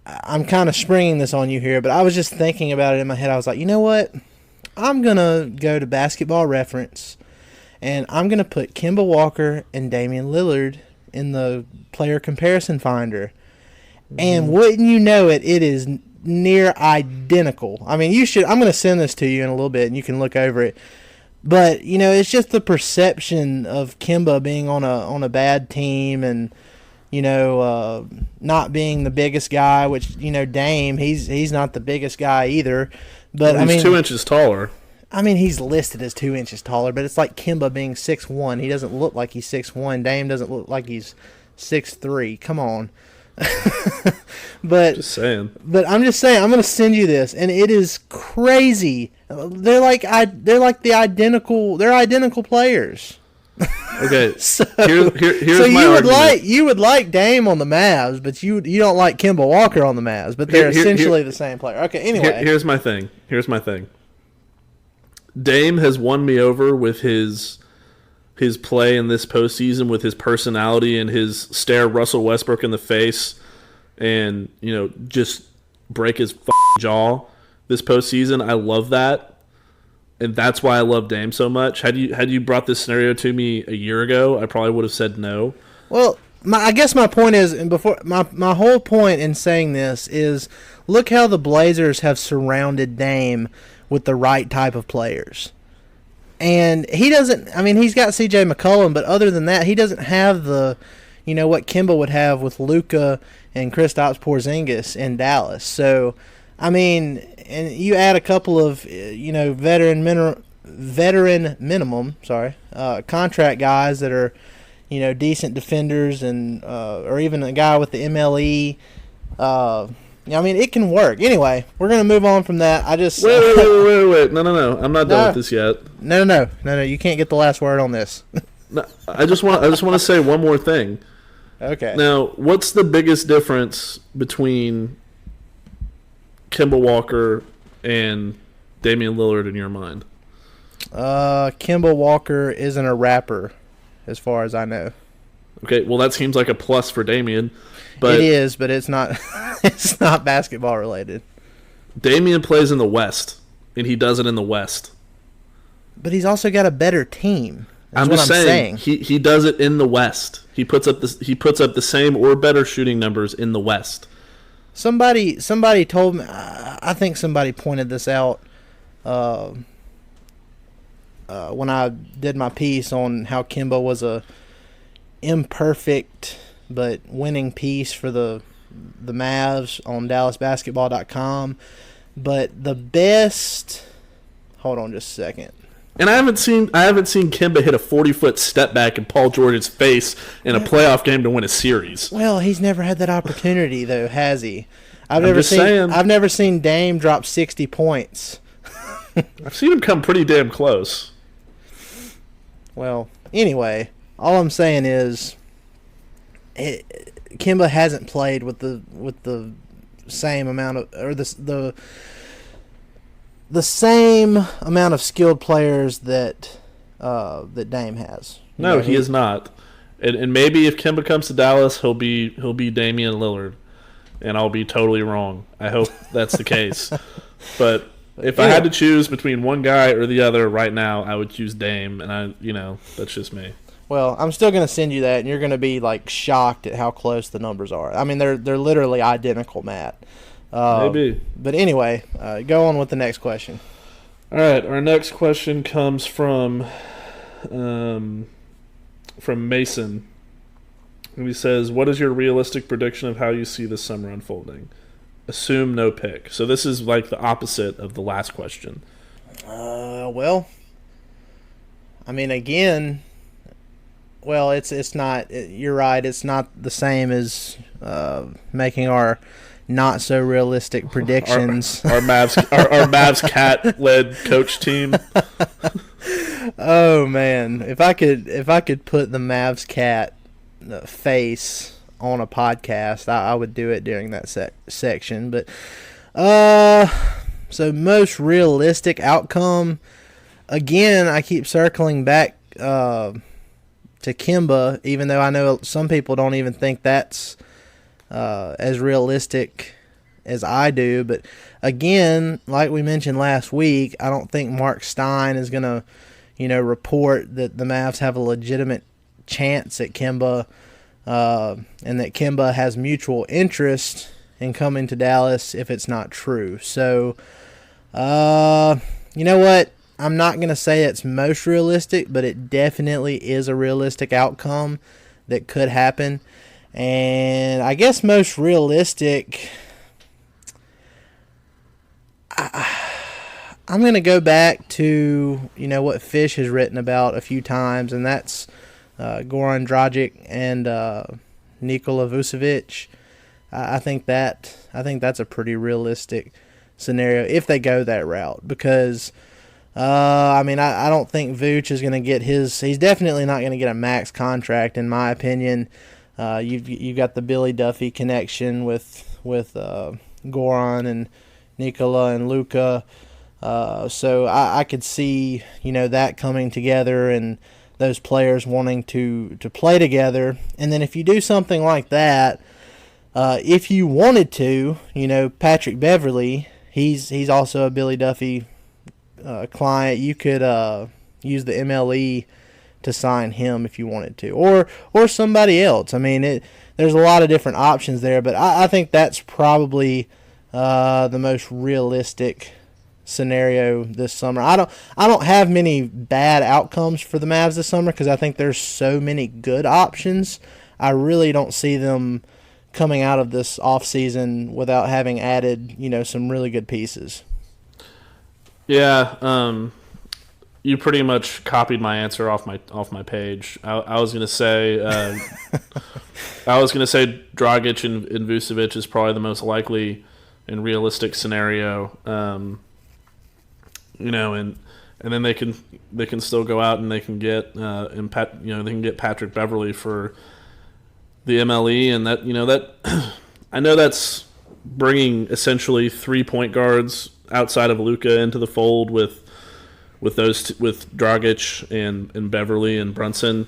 I'm kind of springing this on you here, but I was just thinking about it in my head. I was like, you know what? I'm going to go to Basketball Reference, and I'm going to put Kemba Walker and Damian Lillard in the player comparison finder. And wouldn't you know it, it is near identical. I mean, I'm going to send this to you in a little bit, and you can look over it. But, it's just the perception of Kemba being on a bad team and, not being the biggest guy, which, Dame, he's not the biggest guy either. But he's 2 inches taller. I mean, he's listed as 2 inches taller, but it's like Kemba being 6'1". He doesn't look like he's 6'1". Dame doesn't look like he's 6'3". Come on. But just saying. But I'm just saying, I'm going to send you this, and it is crazy. They're identical players. Okay. So here's my argument. You would like Dame on the Mavs, but you don't like Kemba Walker on the Mavs, but they're essentially the same player. Okay, anyway. Here's my thing. Dame has won me over with his play in this postseason, with his personality and his stare Russell Westbrook in the face and, just break his jaw this postseason. I love that. And that's why I love Dame so much. Had you brought this scenario to me a year ago, I probably would have said no. Well, I guess my point is, and before my whole point in saying this is, look how the Blazers have surrounded Dame with the right type of players. And he doesn't, I mean, he's got CJ McCollum, but other than that, he doesn't have the, what Kemba would have with Luka and Kristaps Porzingis in Dallas. So, I mean, and you add a couple of, veteran minimum contract guys that are, decent defenders and, or even a guy with the MLE. I mean, it can work. Anyway, we're going to move on from that. I just wait. No. I'm not done with this yet. No. You can't get the last word on this. No, I just want to say one more thing. Okay. Now, what's the biggest difference between Kemba Walker and Damian Lillard in your mind? Kemba Walker isn't a rapper, as far as I know. Okay, well, that seems like a plus for Damian. But it is, but it's not. It's not basketball related. Damian plays in the West, and he does it in the West. But he's also got a better team. I'm just saying. He does it in the West. He puts up the same or better shooting numbers in the West. Somebody told me. I think somebody pointed this out when I did my piece on how Kemba was a imperfect but winning piece for the Mavs on DallasBasketball.com. But the best... Hold on just a second. And I haven't seen Kemba hit a 40-foot step back in Paul George's face in a playoff game to win a series. Well, he's never had that opportunity though, has he? I've never seen Dame drop 60 points. I've seen him come pretty damn close. Well, anyway, all I'm saying is Kemba hasn't played with the same amount of the same amount of skilled players that Dame has. No, he is not. And maybe if Kemba comes to Dallas, he'll be Damian Lillard, and I'll be totally wrong. I hope that's the case. But if I had to choose between one guy or the other right now, I would choose Dame, and that's just me. Well, I'm still going to send you that, and you're going to be like shocked at how close the numbers are. I mean, they're literally identical, Matt. Maybe. But anyway, go on with the next question. All right, our next question comes from Mason. And he says, "What is your realistic prediction of how you see this summer unfolding? Assume no pick." So this is like the opposite of the last question. Well, I mean, again, well, it's not. You're right. It's not the same as making our not so realistic predictions. Our Mavs cat led coach team. Oh man, if I could put the Mavs cat face on a podcast, I would do it during that section. But so most realistic outcome, again, I keep circling back to Kemba, even though I know some people don't even think that's as realistic as I do. But again, like we mentioned last week, I don't think Mark Stein is going to, report that the Mavs have a legitimate chance at Kemba, and that Kemba has mutual interest in coming to Dallas if it's not true. So, you know what? I'm not going to say it's most realistic, but it definitely is a realistic outcome that could happen. And I guess most realistic, I'm going to go back to, what Fish has written about a few times, and that's Goran Dragic and Nikola Vucevic. I think that's a pretty realistic scenario if they go that route, because I don't think Vooch is going to get he's definitely not going to get a max contract, in my opinion. You've got the Billy Duffy connection with Goran and Nikola and Luka. So I could see, that coming together and those players wanting to play together. And then if you do something like that, if you wanted to, Patrick Beverley, he's also a Billy Duffy client. You could use the MLE to sign him if you wanted to, or somebody else. I mean, there's a lot of different options there, but I think that's probably the most realistic scenario this summer. I don't have many bad outcomes for the Mavs this summer because I think there's so many good options. I really don't see them coming out of this offseason without having added, some really good pieces. Yeah, you pretty much copied my answer off my page. I was gonna say Dragic and Vucevic is probably the most likely and realistic scenario. And then they can still go out and they can get they can get Patrick Beverley for the MLE, and that I know that's bringing essentially 3 point guards outside of Luka into the fold with Dragic and Beverley and Brunson.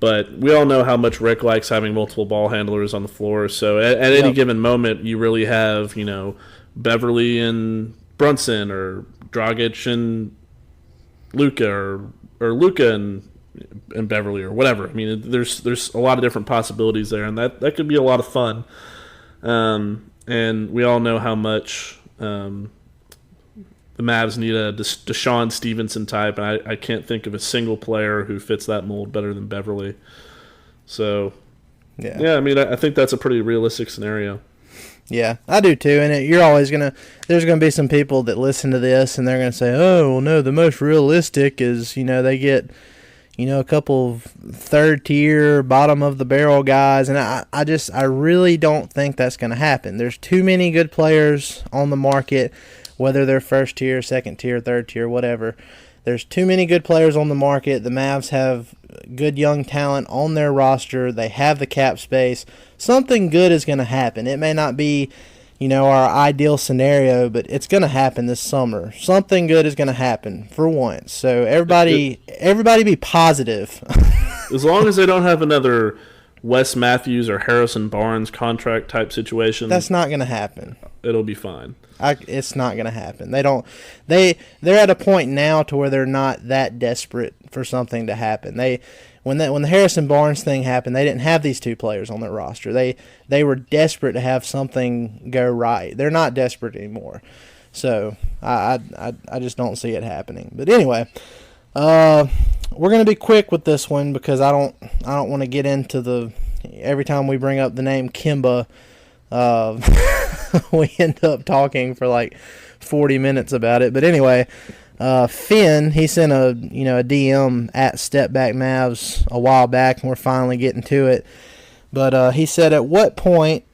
But we all know how much Rick likes having multiple ball handlers on the floor. So at any given moment, you really have, Beverley and Brunson, or Dragic and Luka, or Luka and Beverley, or whatever. I mean, there's a lot of different possibilities there, and that could be a lot of fun. And we all know how much the Mavs need a Deshaun Stevenson type, and I can't think of a single player who fits that mold better than Beverley. So, yeah, I mean, I think that's a pretty realistic scenario. Yeah, I do too. And you're always there's gonna be some people that listen to this and they're gonna say, "Oh, well, no, the most realistic is they get." A couple of third-tier, bottom-of-the-barrel guys, and I really don't think that's going to happen. There's too many good players on the market, whether they're first-tier, second-tier, third-tier, whatever. There's too many good players on the market. The Mavs have good young talent on their roster. They have the cap space. Something good is going to happen. It may not be our ideal scenario, but it's going to happen this summer. Something good is going to happen for once. So everybody be positive. As long as they don't have another Wes Matthews or Harrison Barnes contract type situation. That's not going to happen. It'll be fine. It's not going to happen. They're at a point now to where they're not that desperate for something to happen. When the Harrison Barnes thing happened, they didn't have these two players on their roster. They were desperate to have something go right. They're not desperate anymore. So I just don't see it happening. But anyway, we're going to be quick with this one because I don't want to get into every time we bring up the name Kemba, we end up talking for like 40 minutes about it. But anyway, Finn, he sent a DM at Step Back Mavs a while back, and we're finally getting to it. But he said, at what point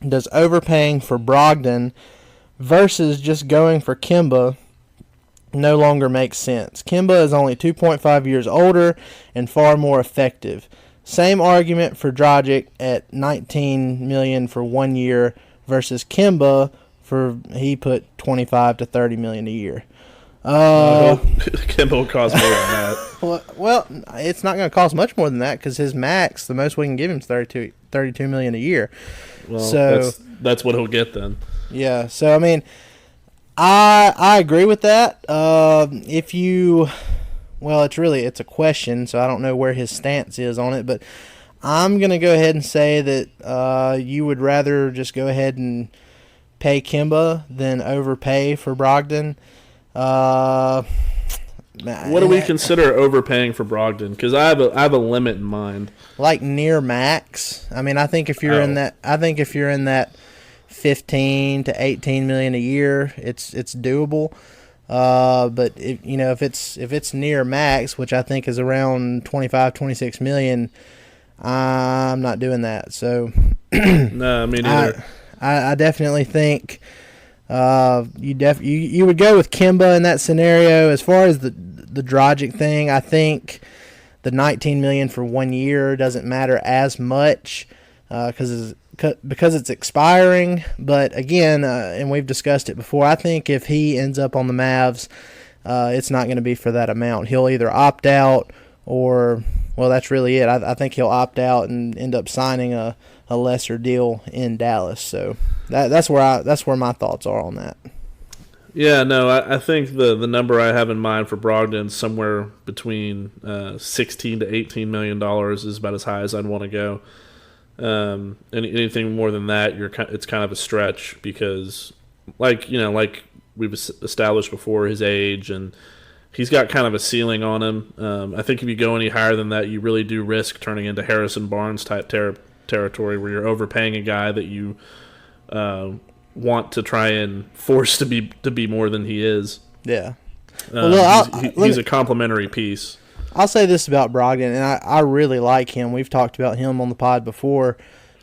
does overpaying for Brogdon versus just going for Kemba no longer make sense? Kemba is only 2.5 years older and far more effective. Same argument for Dragic at $19 million for 1 year versus Kemba he put $25 to $30 million a year. Kemba will cost more than that. Well, it's not going to cost much more than that because his max, the most we can give him is $32 million a year. Well, so that's what he'll get then. Yeah. So I mean, I agree with that. It's a question, so I don't know where his stance is on it, but I'm going to go ahead and say that you would rather just go ahead and pay Kemba than overpay for Brogdon. What do we consider overpaying for Brogdon? Because I have a limit in mind. Like near max. I mean, I think if you're in that 15 to 18 million a year, it's doable. But if it's near max, which I think is around 25, 26 million, I'm not doing that. So no, me neither. I definitely think you would go with Kemba in that scenario. As far as the Dragic thing, I think the $19 million for 1 year doesn't matter as much because it's expiring. But again, and we've discussed it before, I think if he ends up on the Mavs, it's not going to be for that amount. He'll either opt out or, well, that's really it. I think he'll opt out and end up signing a lesser deal in Dallas. So that's where my thoughts are on that. Yeah, no, I think the number I have in mind for Brogdon somewhere between $16 to $18 million is about as high as I'd want to go. Anything more than that, it's kind of a stretch because, like we've established before, his age and he's got kind of a ceiling on him. I think if you go any higher than that, you really do risk turning into Harrison Barnes type territory where you're overpaying a guy that you want to try and force to be more than he is. Yeah. He's a complimentary piece. I'll say this about Brogdon, and I really like him. We've talked about him on the pod before,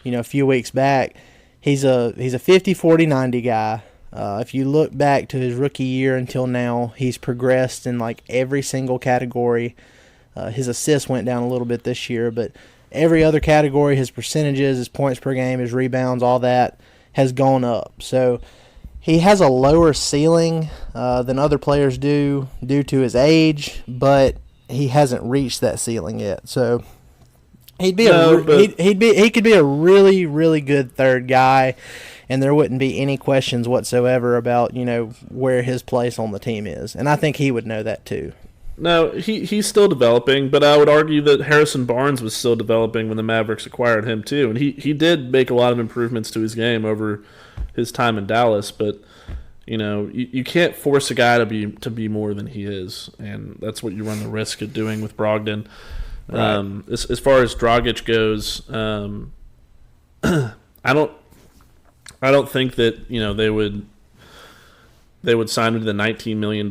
a few weeks back. He's a 50, 40, 90 guy. If you look back to his rookie year until now, he's progressed in like every single category. His assists went down a little bit this year, but every other category, his percentages, his points per game, his rebounds, all that has gone up. So he has a lower ceiling than other players do due to his age, but he hasn't reached that ceiling yet. So he could be a really, really good third guy, and there wouldn't be any questions whatsoever about where his place on the team is. And I think he would know that too. No, he's still developing, but I would argue that Harrison Barnes was still developing when the Mavericks acquired him too, and he did make a lot of improvements to his game over his time in Dallas. But you can't force a guy to be more than he is, and that's what you run the risk of doing with Brogdon. Right. As far as Dragic goes, I don't think that they would sign him to the $19 million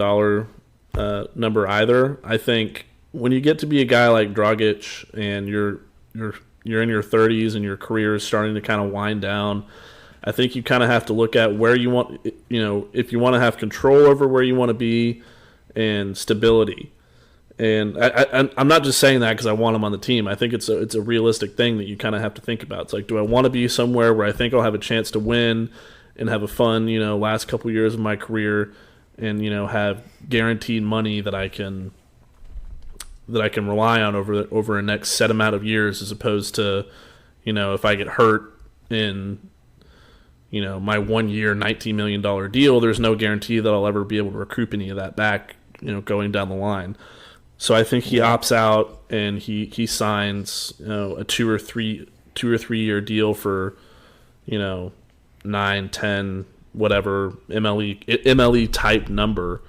number either. I think when you get to be a guy like Dragic and you're in your 30s and your career is starting to kind of wind down, I think you kind of have to look at where you want, if you want to have control over where you want to be and stability. And I'm not just saying that because I want him on the team. I think it's a realistic thing that you kind of have to think about. It's like, do I want to be somewhere where I think I'll have a chance to win and have a fun, last couple years of my career, and have guaranteed money that I can rely on over a next set amount of years, as opposed to, if I get hurt in my 1 year $19 million deal, there's no guarantee that I'll ever be able to recoup any of that back, going down the line. So I think he opts out and he signs a 2 or 3 year deal for 9, 10, whatever MLE type number,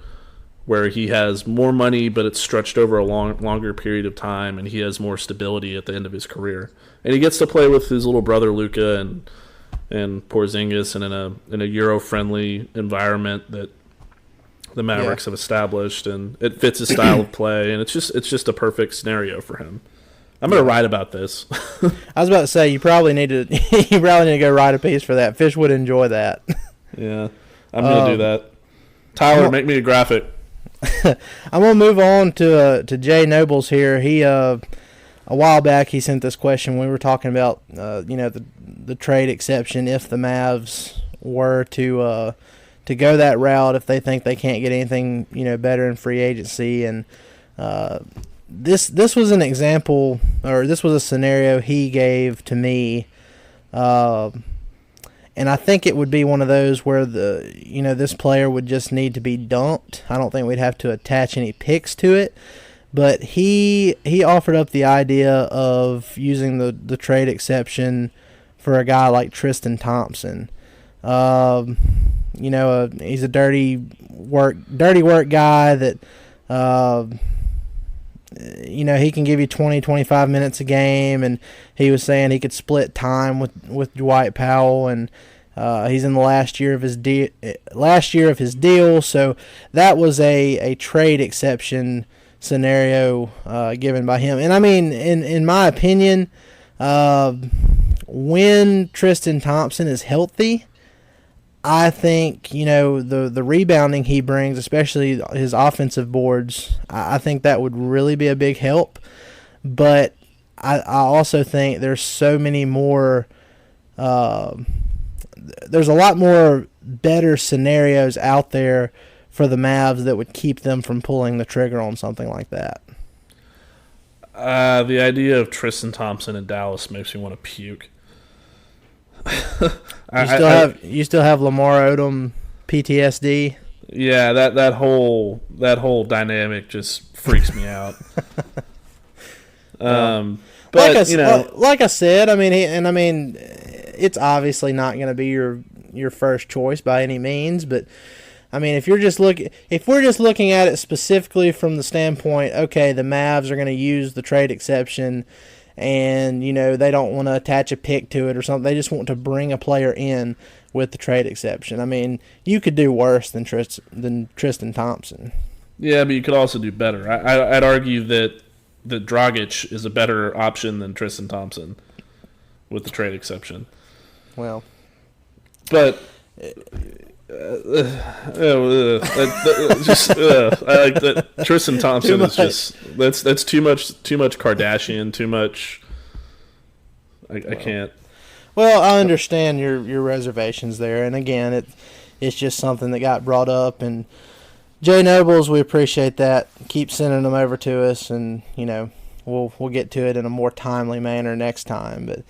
where he has more money but it's stretched over a longer period of time, and he has more stability at the end of his career, and he gets to play with his little brother Luka and Porzingis, and in a Euro friendly environment that the Mavericks have established, and it fits his style of play, and it's just a perfect scenario for him. I'm going to write about this. I was about to say, you probably need to go write a piece for that. Fish would enjoy that. Yeah, I'm going to do that. Tyler, make me a graphic. I'm going to move on to Jay Nobles here. He a while back he sent this question. We were talking about the trade exception if the Mavs were to go that route, if they think they can't get anything better in free agency, and this was an example, or this was a scenario he gave to me, and I think it would be one of those where this player would just need to be dumped. I don't think we'd have to attach any picks to it, but he offered up the idea of using the trade exception for a guy like Tristan Thompson. He's a dirty work guy that, he can give you 20, 25 minutes a game, and he was saying he could split time with Dwight Powell, and he's in the last year of his deal. So that was a trade exception scenario given by him. And I mean, in my opinion, when Tristan Thompson is healthy, I think, the rebounding he brings, especially his offensive boards, I think that would really be a big help. But I also think there's so many more there's a lot more better scenarios out there for the Mavs that would keep them from pulling the trigger on something like that. The idea of Tristan Thompson in Dallas makes me want to puke. You still have Lamar Odom PTSD. Yeah, that whole dynamic just freaks me out. But like I said, I mean, it's obviously not going to be your first choice by any means, but I mean, if we're just looking at it specifically from the standpoint, okay, the Mavs are going to use the trade exception, and they don't want to attach a pick to it or something. They just want to bring a player in with the trade exception. I mean, you could do worse than Tristan Thompson. Yeah, but you could also do better. I'd argue that Dragic is a better option than Tristan Thompson with the trade exception. Well, but I like that. Tristan Thompson is just that's too much Kardashian, too much. I can't. Well, I understand your reservations there, and again, it's just something that got brought up. And Jay Nobles, we appreciate that. Keep sending them over to us, and we'll get to it in a more timely manner next time. But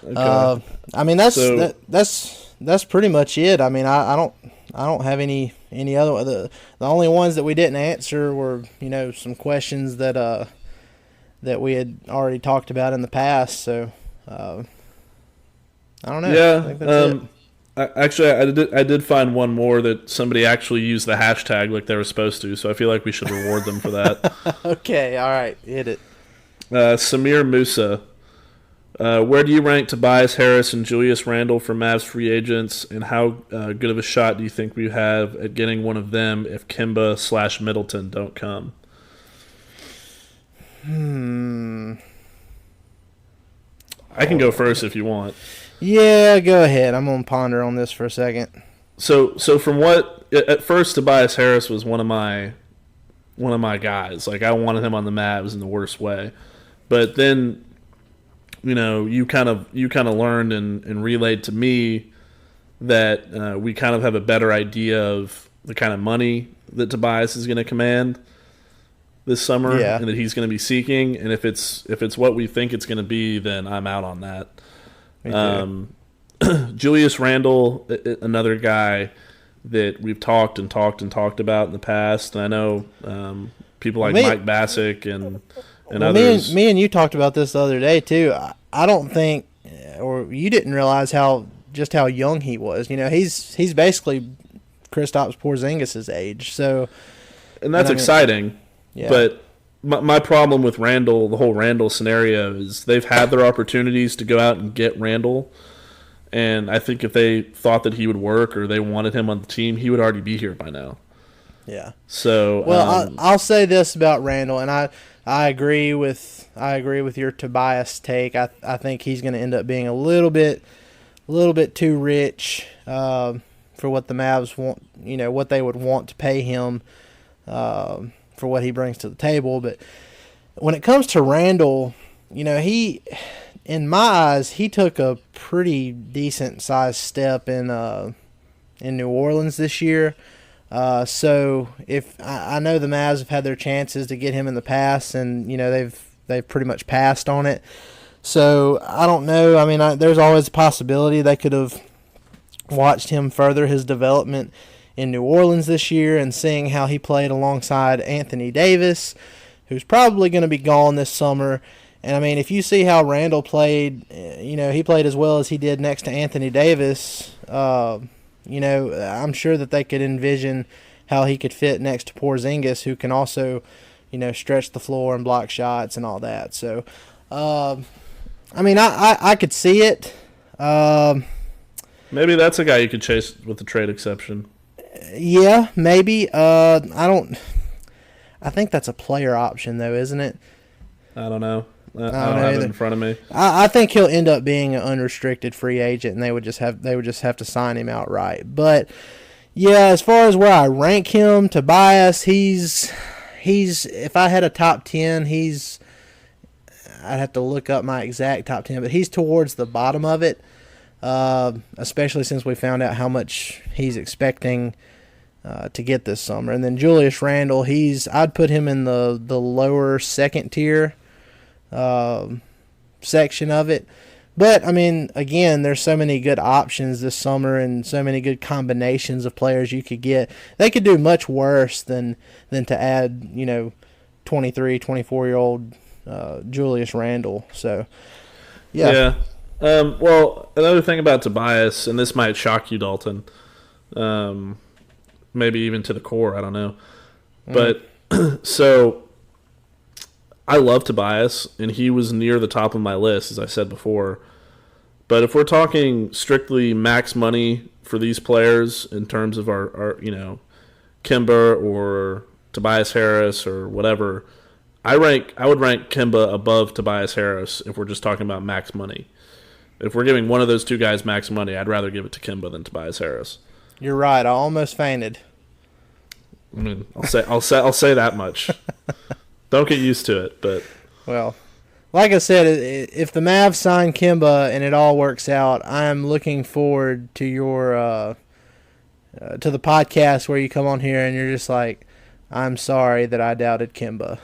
okay. I mean, that's pretty much it. I mean, I don't have any other. The only ones that we didn't answer were some questions that we had already talked about in the past. So I don't know. Yeah. I think that's it. I did find one more that somebody actually used the hashtag like they were supposed to. So I feel like we should reward them for that. Okay. All right. Hit it. Samir Musa Where do you rank Tobias Harris and Julius Randle for Mavs free agents, and how good of a shot do you think we have at getting one of them if Kemba/Middleton don't come? I can go first if you want. Yeah, go ahead. I'm going to ponder on this for a second. So from what at first Tobias Harris was one of my guys. Like I wanted him on the Mavs in the worst way, but then you kind of learned and relayed to me that we kind of have a better idea of the kind of money that Tobias is going to command this summer, and that he's going to be seeking. And if it's what we think it's going to be, then I'm out on that. Julius Randle, another guy that we've talked about in the past, and I know people like Mike Bassick and others. Me and you talked about this the other day too. I don't think, or you didn't realize just how young he was. He's basically Kristaps Porzingis' age. So, and that's exciting. Yeah. But my problem with Randle, the whole Randle scenario, is they've had their opportunities to go out and get Randle. And I think if they thought that he would work or they wanted him on the team, he would already be here by now. Yeah. So I'll say this about Randle, and I agree with your Tobias take. I think he's going to end up being a little bit too rich for what the Mavs want. What they would want to pay him for what he brings to the table. But when it comes to Randle, he, in my eyes, he took a pretty decent sized step in New Orleans this year. So if I know the Mavs have had their chances to get him in the past, and they've pretty much passed on it. So I don't know. I mean, there's always a possibility they could have watched him further his development in New Orleans this year, and seeing how he played alongside Anthony Davis, who's probably going to be gone this summer. And I mean, if you see how Randle played, he played as well as he did next to Anthony Davis. I'm sure that they could envision how he could fit next to Porzingis, who can also, stretch the floor and block shots and all that. So, I could see it. Maybe that's a guy you could chase with the trade exception. Yeah, maybe. I think that's a player option, though, isn't it? I don't know. I don't have it in front of me. I think he'll end up being an unrestricted free agent, and they would just have to sign him outright. But yeah, as far as where I rank him, Tobias, he's if I had a top 10, I'd have to look up my exact top 10, but he's towards the bottom of it. Especially since we found out how much he's expecting to get this summer. And then Julius Randle, I'd put him in the lower second tier section of it. But, I mean, again, there's so many good options this summer and so many good combinations of players you could get. They could do much worse than to add, 23, 24-year-old Julius Randle. So, yeah. Well, another thing about Tobias, and this might shock you, Dalton, maybe even to the core, I don't know. But so I love Tobias, and he was near the top of my list, as I said before. But if we're talking strictly max money for these players in terms of our Kemba or Tobias Harris or whatever, I would rank Kemba above Tobias Harris if we're just talking about max money. If we're giving one of those two guys max money, I'd rather give it to Kemba than Tobias Harris. You're right. I almost fainted. I mean, I'll say that much. Don't get used to it, but well, like I said, if the Mavs sign Kemba and it all works out, I'm looking forward to your to the podcast where you come on here and you're just like, I'm sorry that I doubted Kemba.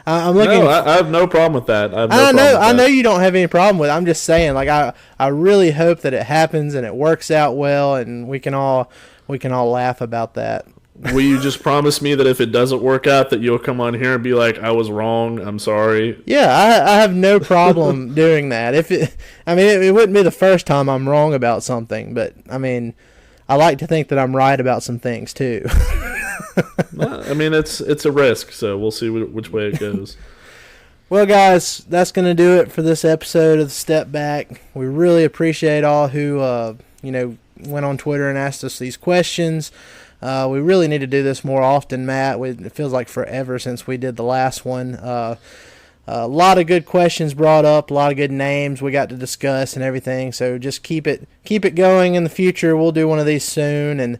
I'm looking. No, I have no problem with that. I know you don't have any problem with it. I'm just saying, like, I really hope that it happens and it works out well, and we can all laugh about that. Will you just promise me that if it doesn't work out, that you'll come on here and be like, I was wrong, I'm sorry? Yeah, I have no problem doing that. It wouldn't be the first time I'm wrong about something, but I mean, I like to think that I'm right about some things too. I mean, it's a risk, so we'll see which way it goes. Well, guys, that's going to do it for this episode of the Step Back. We really appreciate all who, went on Twitter and asked us these questions. We really need to do this more often, Matt. It feels like forever since we did the last one. A lot of good questions brought up, a lot of good names we got to discuss and everything. So just keep it going in the future. We'll do one of these soon. And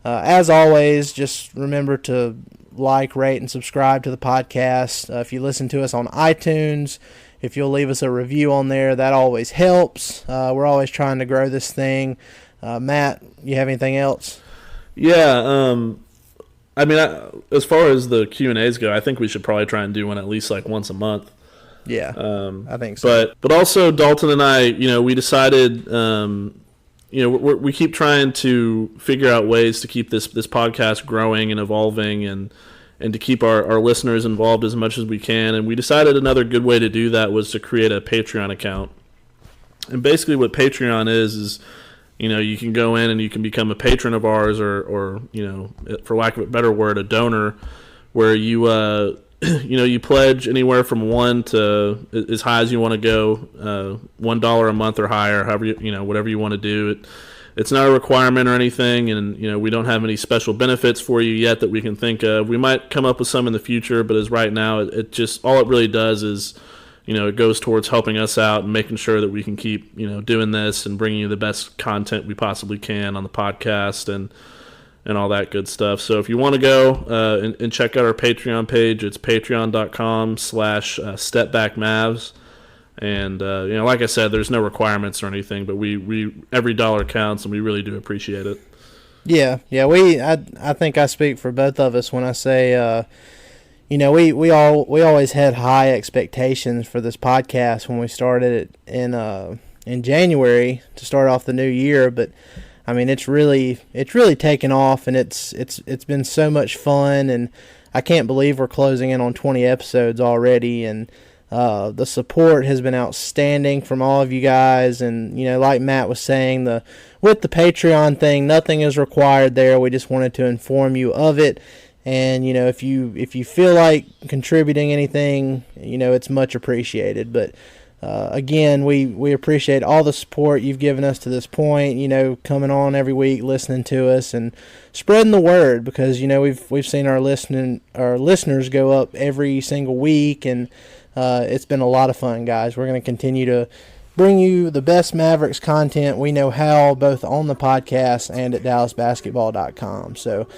as always, just remember to like, rate, and subscribe to the podcast. If you listen to us on iTunes, if you'll leave us a review on there, that always helps. We're always trying to grow this thing. Matt, you have anything else? Yeah, as far as the Q&As go, I think we should probably try and do one at least like once a month. Yeah, I think so. But also Dalton and I, we decided, we keep trying to figure out ways to keep this podcast growing and evolving and to keep our listeners involved as much as we can. And we decided another good way to do that was to create a Patreon account. And basically what Patreon is you can go in and you can become a patron of ours or for lack of a better word, a donor, where you you pledge anywhere from $1 to as high as you want to go, $1 a month or higher, however whatever you want to do. It's not a requirement or anything, and we don't have any special benefits for you yet that we can think of. We might come up with some in the future, but as right now, it just all it really does is it goes towards helping us out and making sure that we can keep doing this and bringing you the best content we possibly can on the podcast and all that good stuff. So if you want to go and check out our Patreon page, it's patreon.com/stepbackmavs. And, like I said, there's no requirements or anything, but we every dollar counts, and we really do appreciate it. Yeah. I think I speak for both of us when I say, we always had high expectations for this podcast when we started it in January to start off the new year, but I mean, it's really taken off, and it's been so much fun, and I can't believe we're closing in on 20 episodes already, and the support has been outstanding from all of you guys. And like Matt was saying, with the Patreon thing, nothing is required there. We just wanted to inform you of it. And if you feel like contributing anything, it's much appreciated. But again, we appreciate all the support you've given us to this point. Coming on every week, listening to us, and spreading the word, because we've seen our listeners go up every single week, and it's been a lot of fun, guys. We're going to continue to bring you the best Mavericks content we know how, both on the podcast and at DallasBasketball.com. So,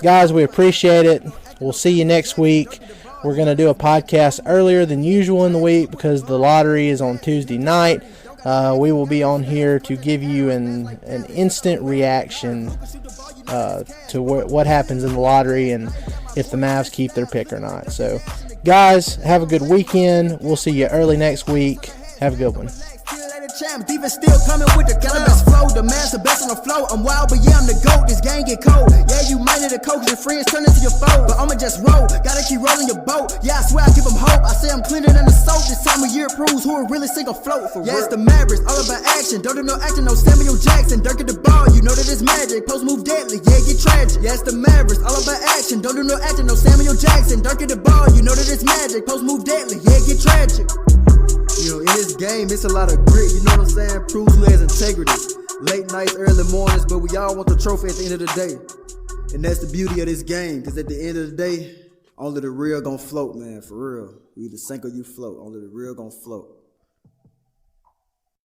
guys, we appreciate it. We'll see you next week. We're going to do a podcast earlier than usual in the week because the lottery is on Tuesday night. We will be on here to give you an instant reaction to what happens in the lottery and if the Mavs keep their pick or not. So, guys, have a good weekend. We'll see you early next week. Have a good one. Champ, even still coming with the cannabis flow. The man's the best on the flow. I'm wild, but yeah, I'm the GOAT. This gang get cold. Yeah, you might need a coach. Your friends turn into your foe. But I'ma just roll. Gotta keep rolling your boat. Yeah, I swear I give them hope. I say I'm cleaner than the soap. This time of year proves who will really sink or float. For yeah, real. It's the Mavericks, all about action. Don't do no acting, no Samuel Jackson. Dirk at the ball, you know that it's magic. Post move deadly, yeah, get tragic. Yeah, it's the Mavericks, all about action. Don't do no acting, no Samuel Jackson. Dirk at the ball, you know that it's magic. Post move deadly, yeah, get tragic. In this game, it's a lot of grit, you know what I'm saying? Proves who has integrity. Late nights, early mornings, but we all want the trophy at the end of the day. And that's the beauty of this game, because at the end of the day, only the real gonna float, man, for real. You either sink or you float. Only the real gonna float.